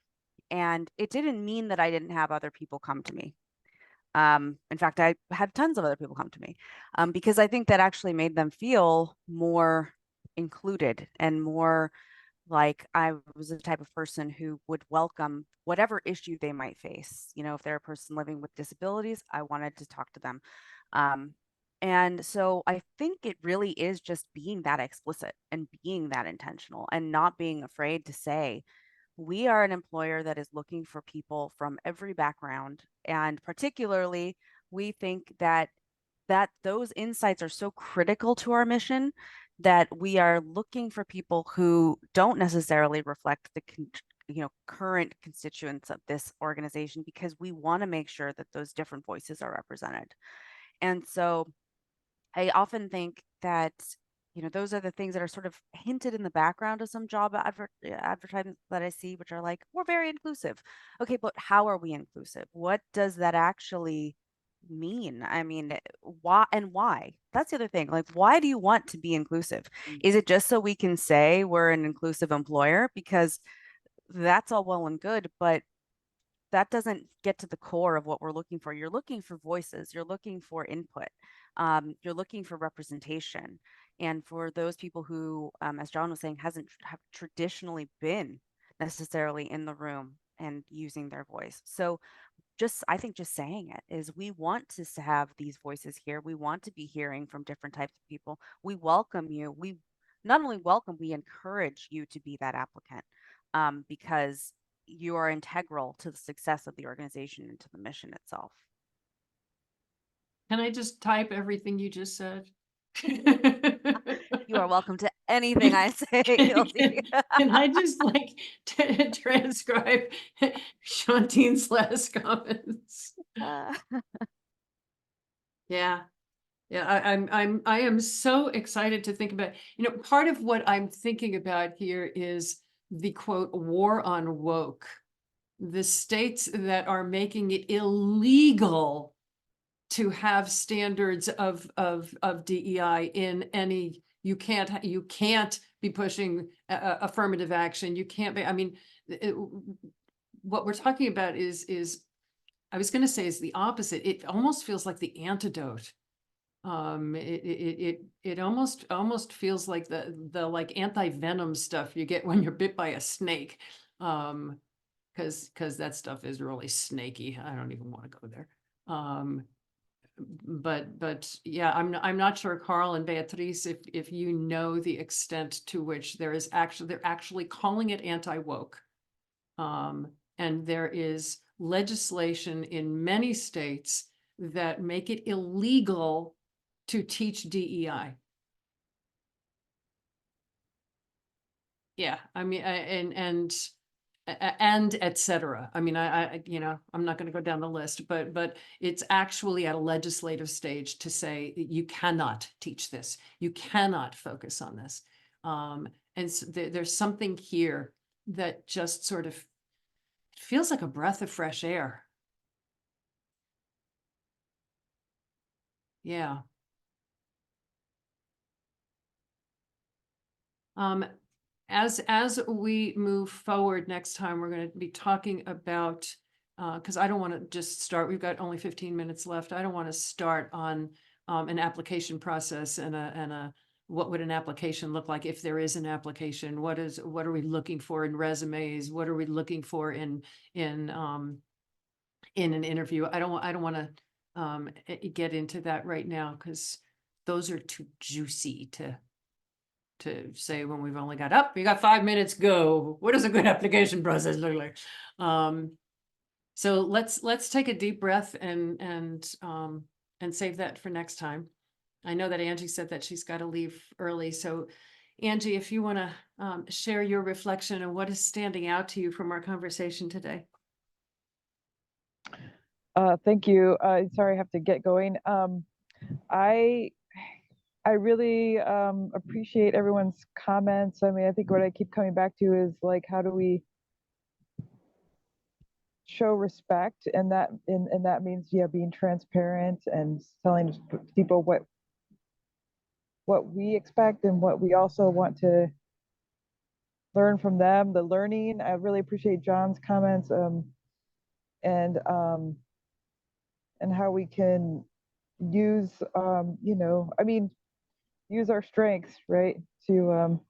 And it didn't mean that I didn't have other people come to me. In fact, I had tons of other people come to me because I think that actually made them feel more included and more like I was the type of person who would welcome whatever issue they might face. You know, if they're a person living with disabilities, I wanted to talk to them. And so I think it really is just being that explicit and being that intentional and not being afraid to say, we are an employer that is looking for people from every background. And particularly, we think that those insights are so critical to our mission that we are looking for people who don't necessarily reflect the current constituents of this organization, because we want to make sure that those different voices are represented. And so I often think that those are the things that are sort of hinted in the background of some job advertisements that I see, which are like, we're very inclusive. Okay, but how are we inclusive? What does that actually mean? I mean, why and why? That's the other thing. Like, why do you want to be inclusive? Is it just so we can say we're an inclusive employer? Because that's all well and good, but that doesn't get to the core of what we're looking for. You're looking for voices, you're looking for input, you're looking for representation. And for those people who, as John was saying, have traditionally been necessarily in the room and using their voice. So I think just saying it is, we want to have these voices here. We want to be hearing from different types of people. We welcome you. We not only welcome, we encourage you to be that applicant because you are integral to the success of the organization and to the mission itself. Can I just type everything you just said? You are welcome to anything I say, Hildy. Can I just like transcribe Shantine's last comments? Yeah. I am so excited to think about, part of what I'm thinking about here is the quote, war on woke. The states that are making it illegal to have standards of DEI in any, you can't be pushing affirmative action. You can't be, I mean, what we're talking about is, I was going to say is the opposite. It almost feels like the antidote. It almost feels like the like anti-venom stuff you get when you're bit by a snake. Because that stuff is really snaky. I don't even want to go there. But yeah, I'm not sure, Carl and Beatrice, if you know the extent to which they're actually calling it anti-woke. And there is legislation in many states that make it illegal to teach DEI. Yeah, I mean, and etc. I mean, I'm not going to go down the list, but it's actually at a legislative stage to say you cannot teach this, you cannot focus on this, and so there's something here that just sort of feels like a breath of fresh air. Yeah. As we move forward next time, we're going to be talking about, because I don't want to just start, we've got only 15 minutes left. I don't want to start on an application process and what would an application look like if there is an application? What are we looking for in resumes? What are we looking for in an interview? I don't want to get into that right now, because those are too juicy to say when we've only got you got 5 minutes, go. What does a good application process look like? So let's take a deep breath and save that for next time. I know that Angie said that she's got to leave early. So Angie, if you want to share your reflection on what is standing out to you from our conversation today. Thank you. Sorry, I have to get going. I really appreciate everyone's comments. I mean, I think what I keep coming back to is like, how do we show respect? And that means, yeah, being transparent and telling people what we expect and what we also want to learn from them. The learning, I really appreciate John's comments, and how we can use, I mean, use our strengths, right, to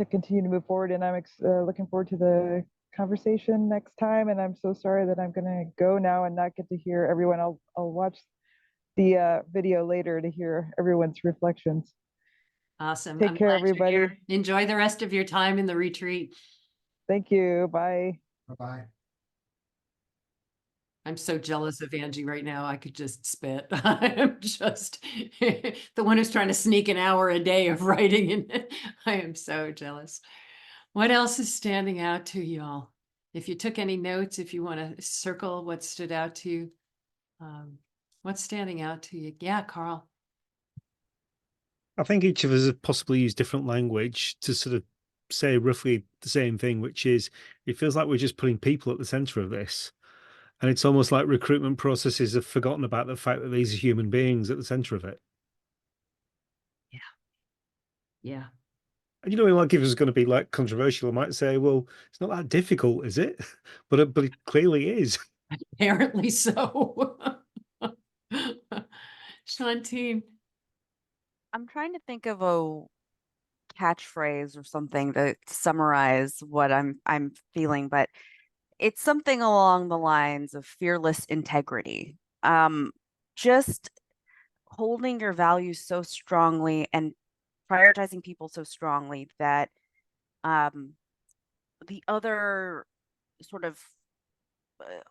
continue to move forward. And I'm looking forward to the conversation next time. And I'm so sorry that I'm gonna go now and not get to hear everyone. I'll watch the video later to hear everyone's reflections. Awesome. Take care, everybody. Here. Enjoy the rest of your time in the retreat. Thank you. Bye. Bye-bye. I'm so jealous of Angie right now. I could just spit. I'm just the one who's trying to sneak an hour a day of writing in it. I am so jealous. What else is standing out to y'all? If you took any notes, if you want to circle what stood out to you, what's standing out to you? Yeah, Carl. I think each of us have possibly used different language to sort of say roughly the same thing, which is it feels like we're just putting people at the center of this. And it's almost like recruitment processes have forgotten about the fact that these are human beings at the center of it. Yeah. Yeah. And like if it's going to be like controversial, I might say, well, it's not that difficult, is it? But it clearly is. Apparently so. Shantine. I'm trying to think of a catchphrase or something to summarize what I'm feeling, but it's something along the lines of fearless integrity. Just holding your values so strongly and prioritizing people so strongly that the other sort of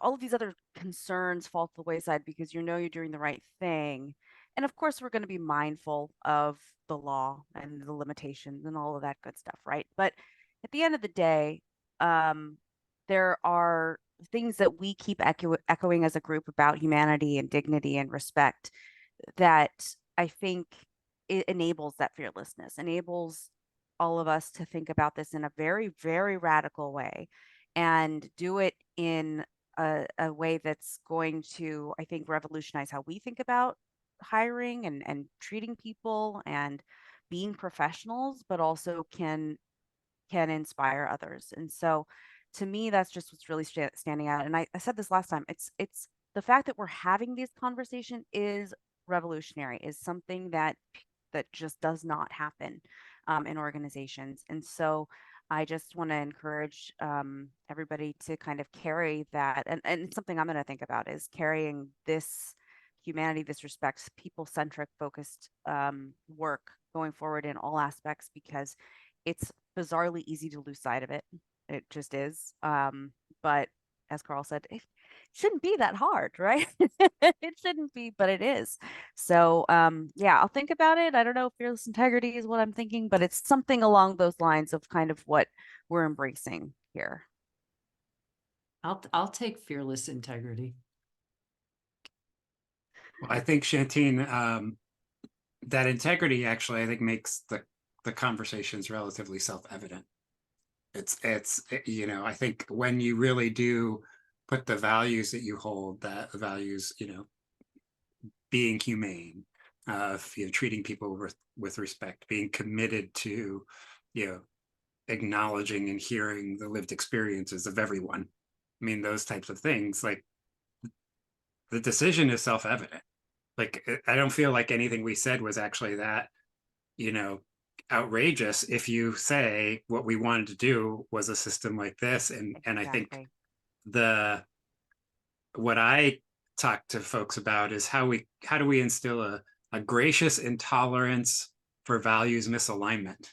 all of these other concerns fall to the wayside because you're doing the right thing. And of course, we're going to be mindful of the law and the limitations and all of that good stuff, right? But at the end of the day, there are things that we keep echoing as a group about humanity and dignity and respect that I think it enables that fearlessness, enables all of us to think about this in a very, very radical way and do it in a way that's going to, I think, revolutionize how we think about hiring and treating people and being professionals, but also can inspire others. And so to me, that's just what's really standing out. And I said this last time, it's the fact that we're having these conversations is revolutionary, is something that just does not happen in organizations. And so I just want to encourage everybody to kind of carry that. And it's something I'm going to think about is carrying this humanity, this respect, people-centric focused work going forward in all aspects, because it's bizarrely easy to lose sight of it. It just is. But as Carl said, it shouldn't be that hard, right? It shouldn't be, but it is. So yeah, I'll think about it. I don't know if fearless integrity is what I'm thinking, but it's something along those lines of kind of what we're embracing here. I'll take fearless integrity. Well, I think Shantine, that integrity actually, I think, makes the conversations relatively self-evident. you know, I think when you really do put the values that you hold, that the values, you know, being humane, you know, treating people with respect, being committed to, you know, acknowledging and hearing the lived experiences of everyone. I mean, those types of things, like the decision is self-evident. Like, I don't feel like anything we said was actually that, you know, outrageous if you say what we wanted to do was a system like this. And I think Exactly. what I talk to folks about is how do we instill a gracious intolerance for values misalignment,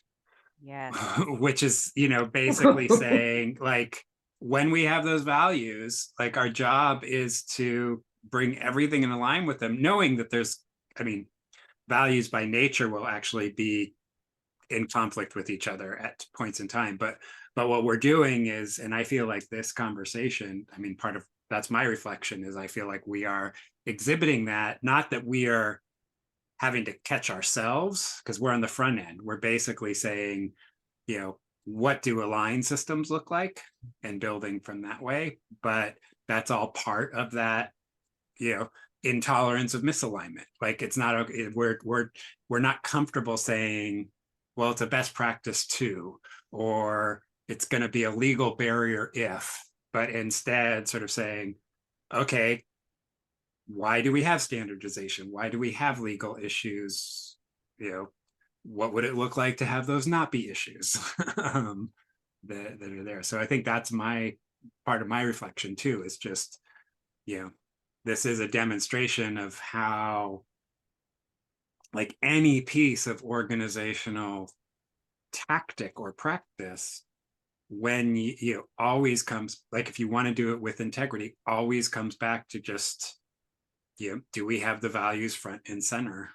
Yes. which is, you know, basically saying, like, when we have those values, like, our job is to bring everything in line with them, knowing that there's, I mean, values by nature will actually be in conflict with each other at points in time. But what we're doing is, and I feel like this conversation, I mean, part of that's my reflection, is I feel like we are exhibiting that, not that we are having to catch ourselves because we're on the front end. We're basically saying, you know, what do aligned systems look like, and building from that way. But that's all part of that, you know, intolerance of misalignment. Like, it's not okay. We're not comfortable saying, well, it's a best practice too, or it's going to be a legal barrier if, but instead sort of saying, okay, why do we have standardization? Why do we have legal issues? You know, what would it look like to have those not be issues that are there? So I think that's my part of my reflection too, is just, you know, this is a demonstration of how, like, any piece of organizational tactic or practice, when you know, always comes, like, if you want to do it with integrity, always comes back to just, you know, do we have the values front and center?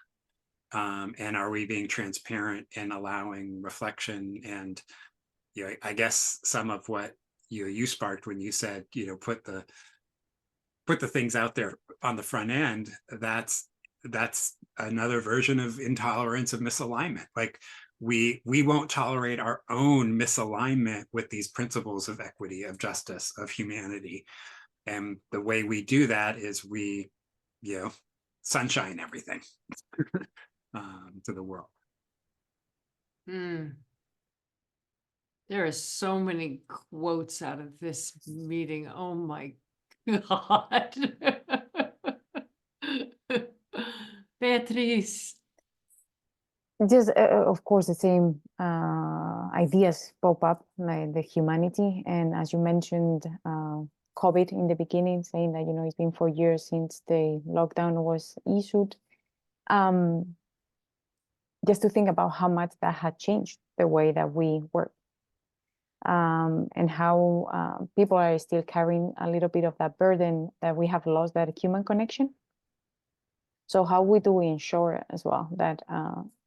And are we being transparent and allowing reflection? And, you know, I guess some of what you sparked when you said, you know, put the things out there on the front end, that's another version of intolerance of misalignment. Like, we won't tolerate our own misalignment with these principles of equity, of justice, of humanity. And the way we do that is we, you know, sunshine everything to the world. There are so many quotes out of this meeting. Oh my God. Beatrice. Just, of course, the same ideas pop up, like the humanity. And as you mentioned, COVID in the beginning, saying that, you know, it's been 4 years since the lockdown was issued. Just to think about how much that had changed the way that we work. And how people are still carrying a little bit of that burden, that we have lost that human connection. So how do we ensure as well that,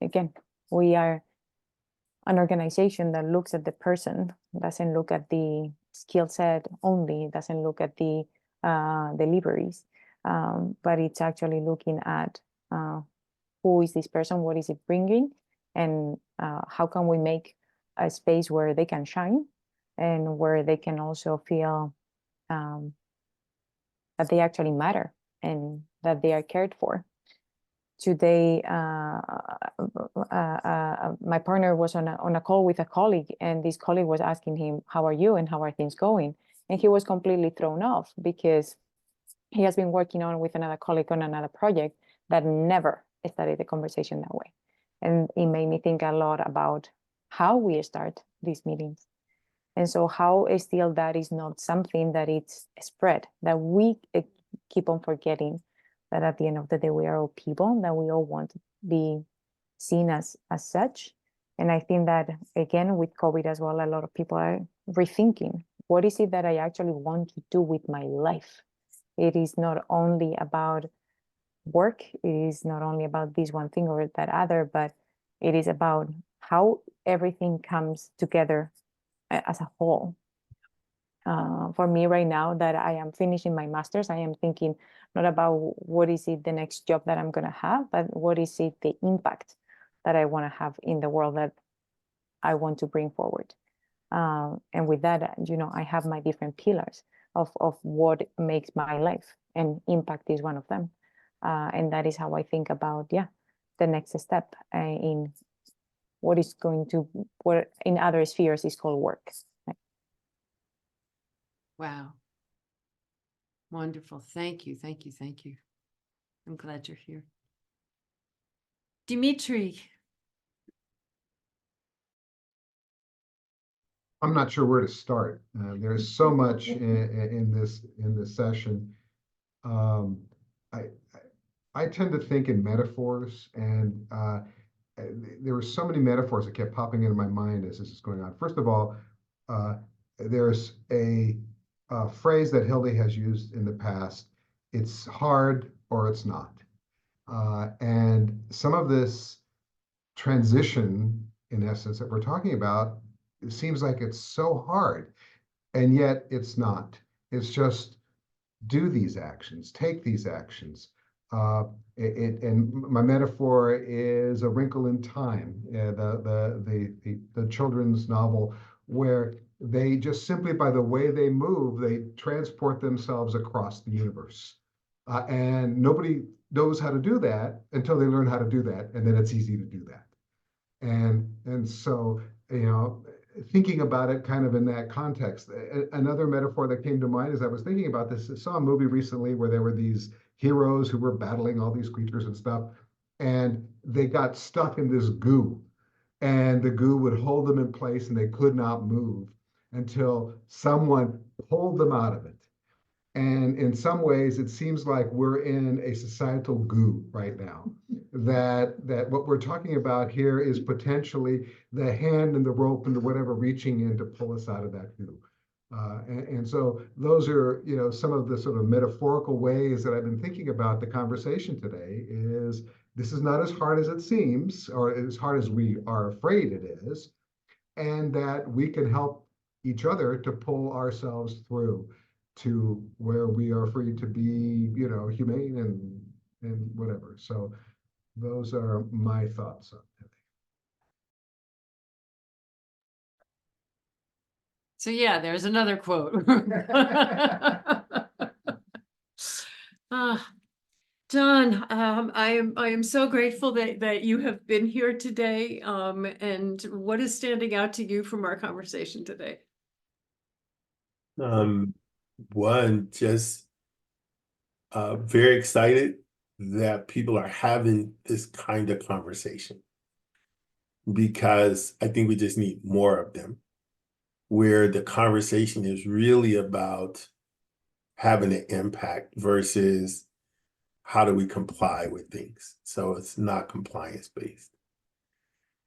again, we are an organization that looks at the person, doesn't look at the skill set only, doesn't look at the deliveries, but it's actually looking at who is this person, what is it bringing, and how can we make a space where they can shine and where they can also feel that they actually matter and that they are cared for. Today, my partner was on a call with a colleague, and this colleague was asking him, how are you and how are things going? And he was completely thrown off because he has been working on with another colleague on another project that never started the conversation that way. And it made me think a lot about how we start these meetings. And so how still that is not something that it's spread, that we keep on forgetting that at the end of the day, we are all people, that we all want to be seen as such. And I think that, again, with COVID as well, a lot of people are rethinking, what is it that I actually want to do with my life? It is not only about work, it is not only about this one thing or that other, but it is about how everything comes together as a whole. For me right now, that I am finishing my master's, I am thinking not about what is it the next job that I'm going to have, but what is it the impact that I want to have in the world that I want to bring forward. And with that, you know, I have my different pillars of what makes my life, and impact is one of them. And that is how I think about, yeah, the next step in what is going to, what in other spheres is called work. Wow. Wonderful. Thank you. Thank you. Thank you. I'm glad you're here. Dimitri. I'm not sure where to start. There's so much in this session. Um, I tend to think in metaphors, and there were so many metaphors that kept popping into my mind as this is going on. First of all, there's a phrase that Hildy has used in the past. It's hard or it's not. And some of this transition, in essence, that we're talking about, it seems like it's so hard, and yet it's not. It's just do these actions, take these actions. And my metaphor is A Wrinkle in Time, the children's novel, where they just simply by the way they move, they transport themselves across the universe. And nobody knows how to do that until they learn how to do that, and then it's easy to do that. And so, you know, thinking about it kind of in that context. Another metaphor that came to mind as I was thinking about this, I saw a movie recently where there were these heroes who were battling all these creatures and stuff, and they got stuck in this goo, and the goo would hold them in place and they could not move until someone pulled them out of it. And in some ways, it seems like we're in a societal goo right now. That what we're talking about here is potentially the hand and the rope and the whatever reaching in to pull us out of that goo. And so those are, you know, some of the sort of metaphorical ways that I've been thinking about the conversation today. Is this is not as hard as it seems, or as hard as we are afraid it is, and that we can help each other to pull ourselves through to where we are free to be, you know, humane and whatever. So those are my thoughts on it. So yeah, there's another quote. John, I am so grateful that you have been here today. And what is standing out to you from our conversation today? One, just very excited that people are having this kind of conversation, because I think we just need more of them, where the conversation is really about having an impact versus how do we comply with things. So it's not compliance based.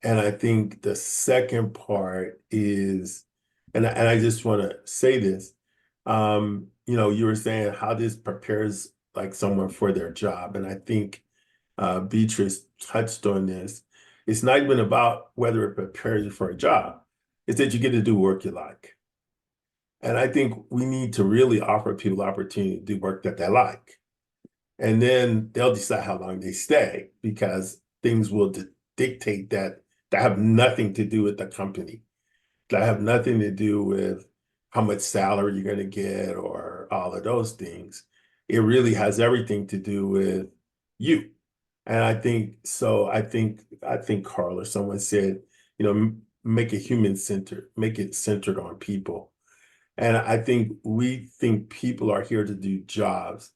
And I think the second part is, and I just want to say this, you know, you were saying how this prepares like someone for their job. And I think Beatrice touched on this. It's not even about whether it prepares you for a job. It's that you get to do work you like. And I think we need to really offer people opportunity to do work that they like. And then they'll decide how long they stay, because things will dictate that have nothing to do with the company. That have nothing to do with how much salary you're going to get or all of those things. It really has everything to do with you. And I think so. I think Carl or someone said, you know, make it human centered, make it centered on people. And I think we think people are here to do jobs.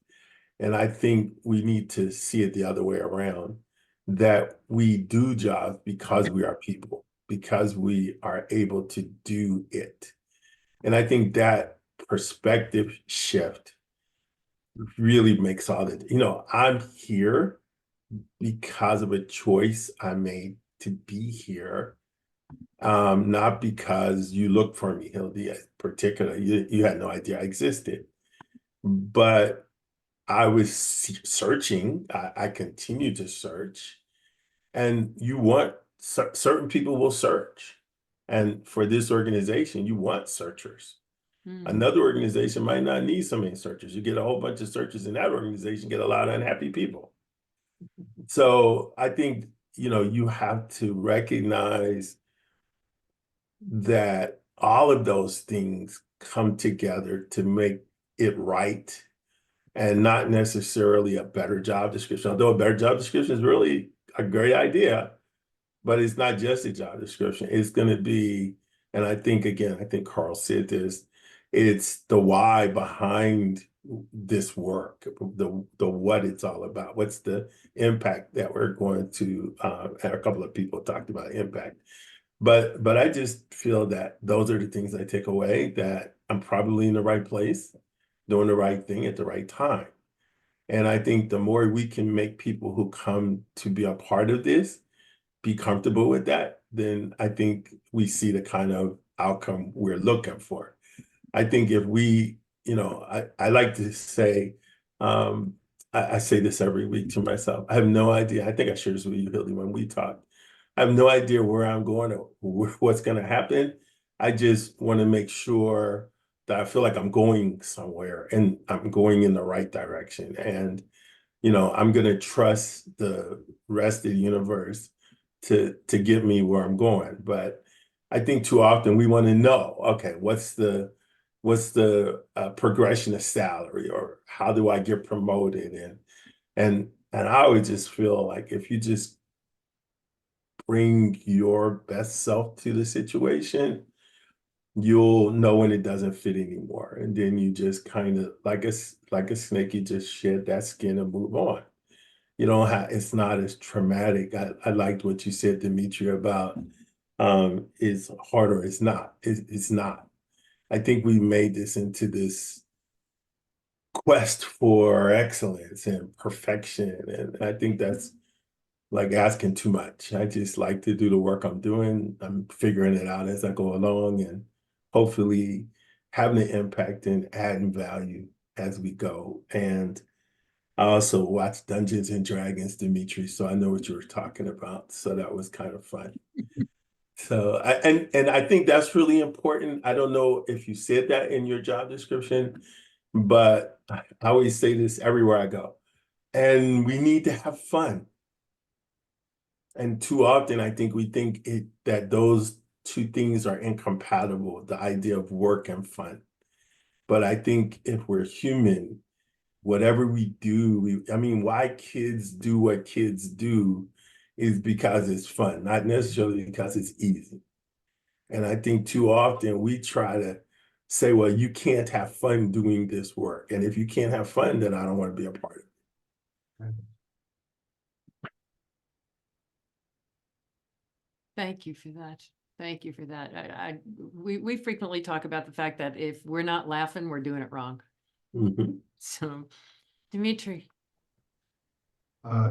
And I think we need to see it the other way around, that we do jobs because we are people, because we are able to do it. And I think that perspective shift really makes all the, you know, I'm here because of a choice I made to be here. Not because you looked for me, Hildy, particularly. You had no idea I existed. But I was searching. I continue to search. And you want, certain people will search. And for this organization, you want searchers. Another organization might not need so many searchers. You get a whole bunch of searchers in that organization, get a lot of unhappy people. So I think, you know, you have to recognize that all of those things come together to make it right, and not necessarily a better job description, although a better job description is really a great idea, but it's not just a job description. It's going to be, and I think, again, I think Carl said this, it's the why behind this work, the what it's all about. What's the impact that we're going to, and a couple of people talked about impact. But I just feel that those are the things I take away, that I'm probably in the right place, doing the right thing at the right time. And I think the more we can make people who come to be a part of this be comfortable with that, then I think we see the kind of outcome we're looking for. I think if we, I like to say, I say this every week to myself. I have no idea. I think I shared this with you, Hildy, when we talked. I have no idea where I'm going or what's going to happen. I just want to make sure that I feel like I'm going somewhere and I'm going in the right direction. And, I'm going to trust the rest of the universe to get me where I'm going. But I think too often we want to know, okay, what's the progression of salary, or how do I get promoted? And I always just feel like if you just bring your best self to the situation, you'll know when it doesn't fit anymore. And then you just kind of, like a snake, you just shed that skin and move on. You don't have, it's not as traumatic. I liked what you said, Dimitri, about it's hard or it's not. It's not. I think we made this into this quest for excellence and perfection. And I think that's like asking too much. I just like to do the work I'm doing. I'm figuring it out as I go along, and hopefully having an impact and adding value as we go. And I also watched Dungeons and Dragons, Dimitri, so I know what you were talking about. So that was kind of fun. So and I think that's really important. I don't know if you said that in your job description, but I always say this everywhere I go. And we need to have fun. And too often I think we think that those two things are incompatible, the idea of work and fun. But I think if we're human, whatever we do, why kids do what kids do is because it's fun, not necessarily because it's easy. And I think too often we try to say, well, you can't have fun doing this work. And if you can't have fun, then I don't want to be a part of it. Thank you for that. Thank you for that. We frequently talk about the fact that if we're not laughing, we're doing it wrong. Mhm. So, Dimitri.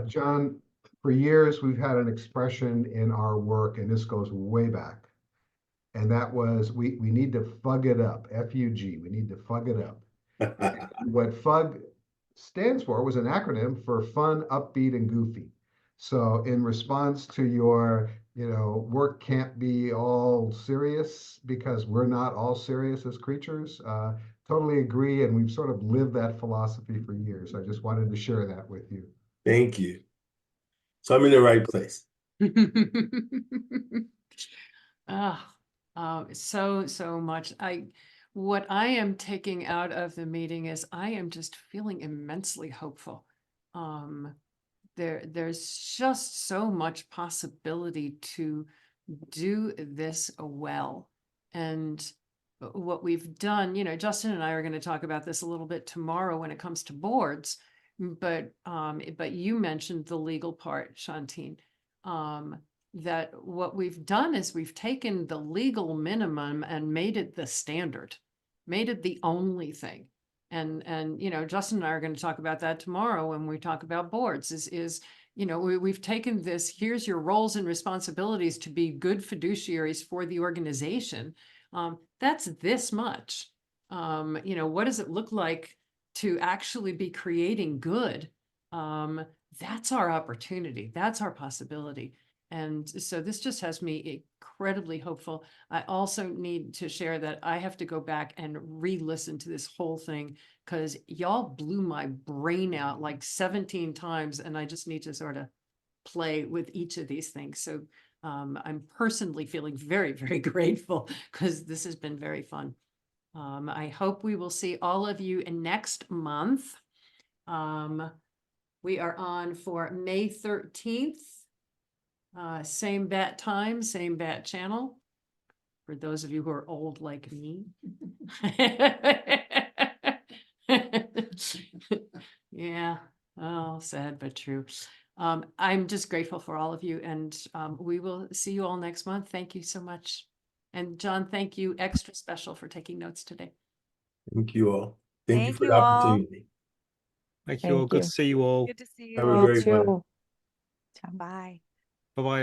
John, for years, we've had an expression in our work, and this goes way back. And that was, we need to fug it up, F-U-G, we need to fug it up. What FUG stands for was an acronym for fun, upbeat, and goofy. So in response to your, work can't be all serious because we're not all serious as creatures, totally agree. And we've sort of lived that philosophy for years. I just wanted to share that with you. Thank you. So I'm in the right place. So much. What I am taking out of the meeting is I am just feeling immensely hopeful. There's just so much possibility to do this well. And what we've done, Justin and I are going to talk about this a little bit tomorrow when it comes to boards, but you mentioned the legal part, Shantine. That what we've done is we've taken the legal minimum and made it the standard, made it the only thing. And Justin and I are going to talk about that tomorrow when we talk about boards we've taken this, here's your roles and responsibilities to be good fiduciaries for the organization. That's this much. What does it look like to actually be creating good? That's our opportunity. That's our possibility. And so this just has me incredibly hopeful. I also need to share that I have to go back and re-listen to this whole thing because y'all blew my brain out like 17 times and I just need to sort of play with each of these things. So I'm personally feeling very, very grateful because this has been very fun. I hope we will see all of you next month. We are on for May 13th. Same bat time, same bat channel. For those of you who are old like me. Yeah, oh, sad but true. I'm just grateful for all of you, and we will see you all next month. Thank you so much. And John, thank you extra special for taking notes today. Thank you all. Thank you Thank for you the all. opportunity. Thank you all. Thank Good you. to see you all. Good to see Have you a all. great one. Ciao. Bye. Bye bye.